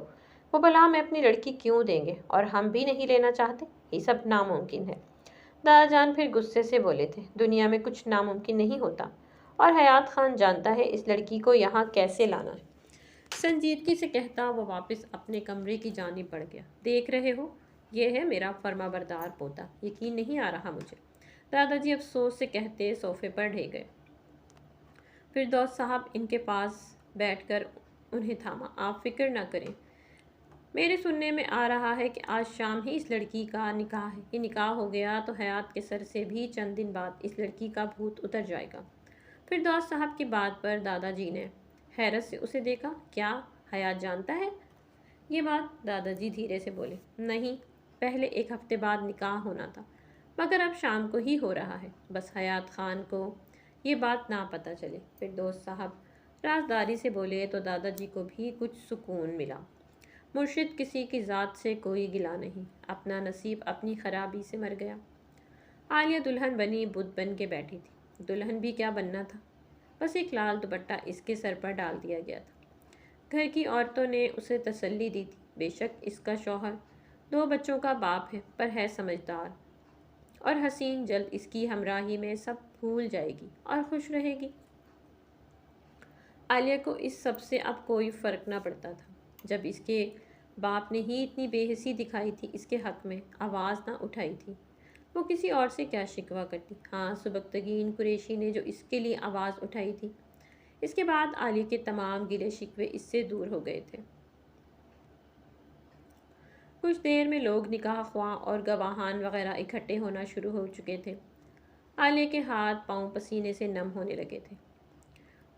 وہ بلا ہمیں اپنی لڑکی کیوں دیں گے، اور ہم بھی نہیں لینا چاہتے، یہ سب ناممکن ہے۔ دادا جان پھر غصے سے بولے تھے، دنیا میں کچھ ناممکن نہیں ہوتا، اور حیات خان جانتا ہے اس لڑکی کو یہاں کیسے لانا ہے۔ سنجیدگی سے کہتا وہ واپس اپنے کمرے کی جانب بڑھ گیا۔ دیکھ رہے ہو، یہ ہے میرا فرما بردار پوتا، یقین نہیں آ رہا مجھے، دادا جی افسوس سے کہتے صوفے پر ڈھے گئے۔ فردوس صاحب ان کے پاس بیٹھ کر انہیں تھاما۔ آپ فکر نہ کریں، میرے سننے میں آ رہا ہے کہ آج شام ہی اس لڑکی کا نکاح ہے۔ یہ نکاح ہو گیا تو حیات کے سر سے بھی چند دن بعد اس لڑکی کا بھوت اتر جائے گا۔ فردوس صاحب کی بات پر دادا جی نے حیرت سے اسے دیکھا۔ کیا حیات جانتا ہے یہ بات؟ دادا جی دھیرے سے بولے، نہیں، پہلے ایک ہفتے بعد نکاح ہونا تھا، مگر اب شام کو ہی ہو رہا ہے، بس حیات خان کو یہ بات نہ پتہ چلے۔ فردوس صاحب رازداری سے بولے تو دادا جی کو بھی کچھ سکون ملا۔ مرشد کسی کی ذات سے کوئی گلہ نہیں، اپنا نصیب اپنی خرابی سے مر گیا۔ عالیہ دلہن بنی بت بن کے بیٹھی تھی۔ دلہن بھی کیا بننا تھا، بس ایک لال دوپٹہ اس کے سر پر ڈال دیا گیا تھا۔ گھر کی عورتوں نے اسے تسلی دی تھی، بے شک اس کا شوہر 2 بچوں کا باپ ہے، پر ہے سمجھدار اور حسین، جلد اس کی ہمراہی میں سب بھول جائے گی اور خوش رہے گی۔ عالیہ کو اس سب سے اب کوئی فرق نہ پڑتا تھا۔ جب اس کے باپ نے ہی اتنی بے حسی دکھائی تھی، اس کے حق میں آواز نہ اٹھائی تھی، وہ کسی اور سے کیا شکوہ کرتی؟ ہاں، سبکتگین قریشی نے جو اس کے لیے آواز اٹھائی تھی، اس کے بعد عالیہ کے تمام گلے شکوے اس سے دور ہو گئے تھے۔ کچھ دیر میں لوگ نکاح خواں اور گواہان وغیرہ اکٹھے ہونا شروع ہو چکے تھے۔ عالیہ کے ہاتھ پاؤں پسینے سے نم ہونے لگے تھے۔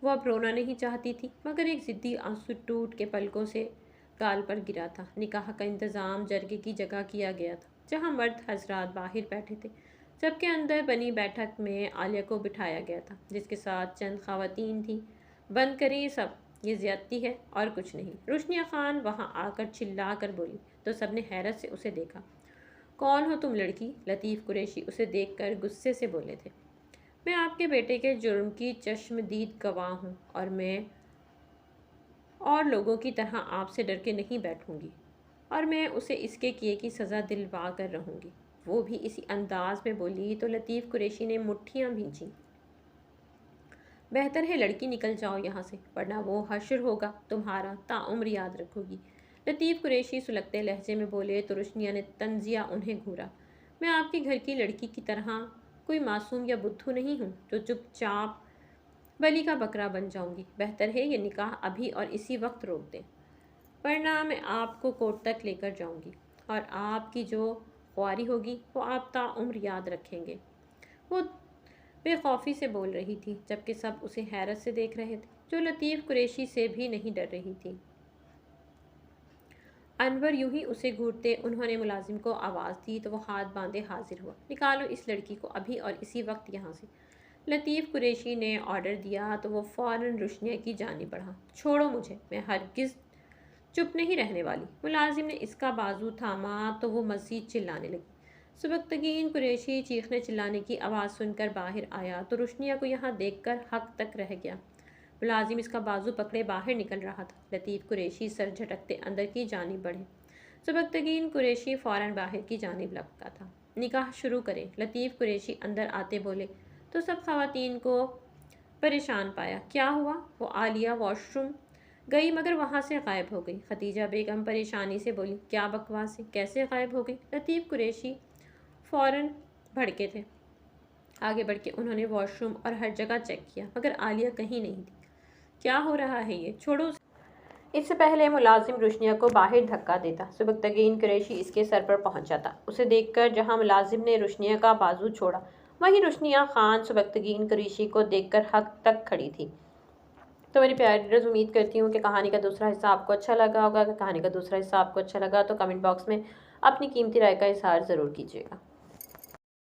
وہ اب رونا نہیں چاہتی تھی، مگر ایک ضدی آنسو ٹوٹ کے پلکوں سے گال پر گرا تھا۔ نکاح کا انتظام جرگے کی جگہ کیا گیا تھا، جہاں مرد حضرات باہر بیٹھے تھے، جبکہ اندر بنی بیٹھک میں عالیہ کو بٹھایا گیا تھا، جس کے ساتھ چند خواتین تھیں۔ بند کریں یہ سب، یہ زیادتی ہے اور کچھ نہیں۔ روشنیہ خان وہاں آ کر چلا کر بولی تو سب نے حیرت سے اسے دیکھا۔ کون ہو تم لڑکی؟ لطیف قریشی اسے دیکھ کر غصے سے بولے تھے۔ میں آپ کے بیٹے کے جرم کی چشمدید گواہ ہوں، اور میں اور لوگوں کی طرح آپ سے ڈر کے نہیں بیٹھوں گی، اور میں اسے اس کے کیے کی سزا دلوا کر رہوں گی۔ وہ بھی اسی انداز میں بولی تو لطیف قریشی نے مٹھیاں بھینچیں۔ بہتر ہے لڑکی نکل جاؤ یہاں سے، ورنہ وہ حشر ہوگا تمہارا تاعمر یاد رکھو گی۔ لطیف قریشی سلگتے لہجے میں بولے تو روشنیہ نے طنزیہ انہیں گھورا۔ میں آپ کے گھر کی لڑکی کی طرح کوئی معصوم یا بدھو نہیں ہوں جو چپ چاپ بلی کا بکرا بن جاؤں گی۔ بہتر ہے یہ نکاح ابھی اور اسی وقت روک دیں، ورنہ میں آپ کو کورٹ تک لے کر جاؤں گی، اور آپ کی جو خواری ہوگی وہ آپ تاعمر یاد رکھیں گے۔ وہ بے خوفی سے بول رہی تھی، جبکہ سب اسے حیرت سے دیکھ رہے تھے، جو لطیف قریشی سے بھی نہیں ڈر رہی تھی۔ انور یوں ہی اسے گھورتے انہوں نے ملازم کو آواز دی تو وہ ہاتھ باندھے حاضر ہوا۔ نکالو اس لڑکی کو ابھی اور اسی وقت یہاں سے۔ لطیف قریشی نے آرڈر دیا تو وہ فوراً روشنیہ کی جانب بڑھا۔ چھوڑو مجھے، میں ہرگز چپ نہیں رہنے والی۔ ملازم نے اس کا بازو تھاما تو وہ مزید چلانے لگی۔ سبکتگین قریشی چیخنے چلانے کی آواز سن کر باہر آیا تو روشنیہ کو یہاں دیکھ کر حق تک رہ گیا۔ ملازم اس کا بازو پکڑے باہر نکل رہا تھا۔ لطیف قریشی سر جھٹکتے اندر کی جانب بڑھے۔ سبکتگین قریشی فوراً باہر کی جانب لپکا تھا۔ نکاح شروع کریں، لطیف قریشی اندر آتے بولے تو سب خواتین کو پریشان پایا۔ کیا ہوا؟ وہ عالیہ واش روم گئی مگر وہاں سے غائب ہو گئی۔ خدیجہ بیگم پریشانی سے بولی، کیا بکواس ہے، کیسے غائب ہو گئی؟ لطیف قریشی فوراً بھڑکے تھے۔ آگے بڑھ کے انہوں نے واش روم اور ہر جگہ چیک کیا، مگر عالیہ کہیں نہیں تھی۔ کیا ہو رہا ہے یہ؟ چھوڑو اسے۔ اس سے پہلے ملازم روشنیہ کو باہر دھکا دیتا، سبکتگین قریشی اس کے سر پر پہنچ جاتا۔ اسے دیکھ کر جہاں ملازم نے روشنیہ کا بازو چھوڑا، وہیں روشنیہ خان سبکتگین قریشی کو دیکھ کر حق تک کھڑی تھی۔ تو میری پیاری ریڈرز، امید کرتی ہوں کہ کہانی کا دوسرا حصہ آپ کو اچھا لگا ہوگا۔ اگر کہانی کا دوسرا حصہ آپ کو اچھا لگا تو کمنٹ باکس میں اپنی قیمتی رائے کا اظہار ضرور کیجیے گا۔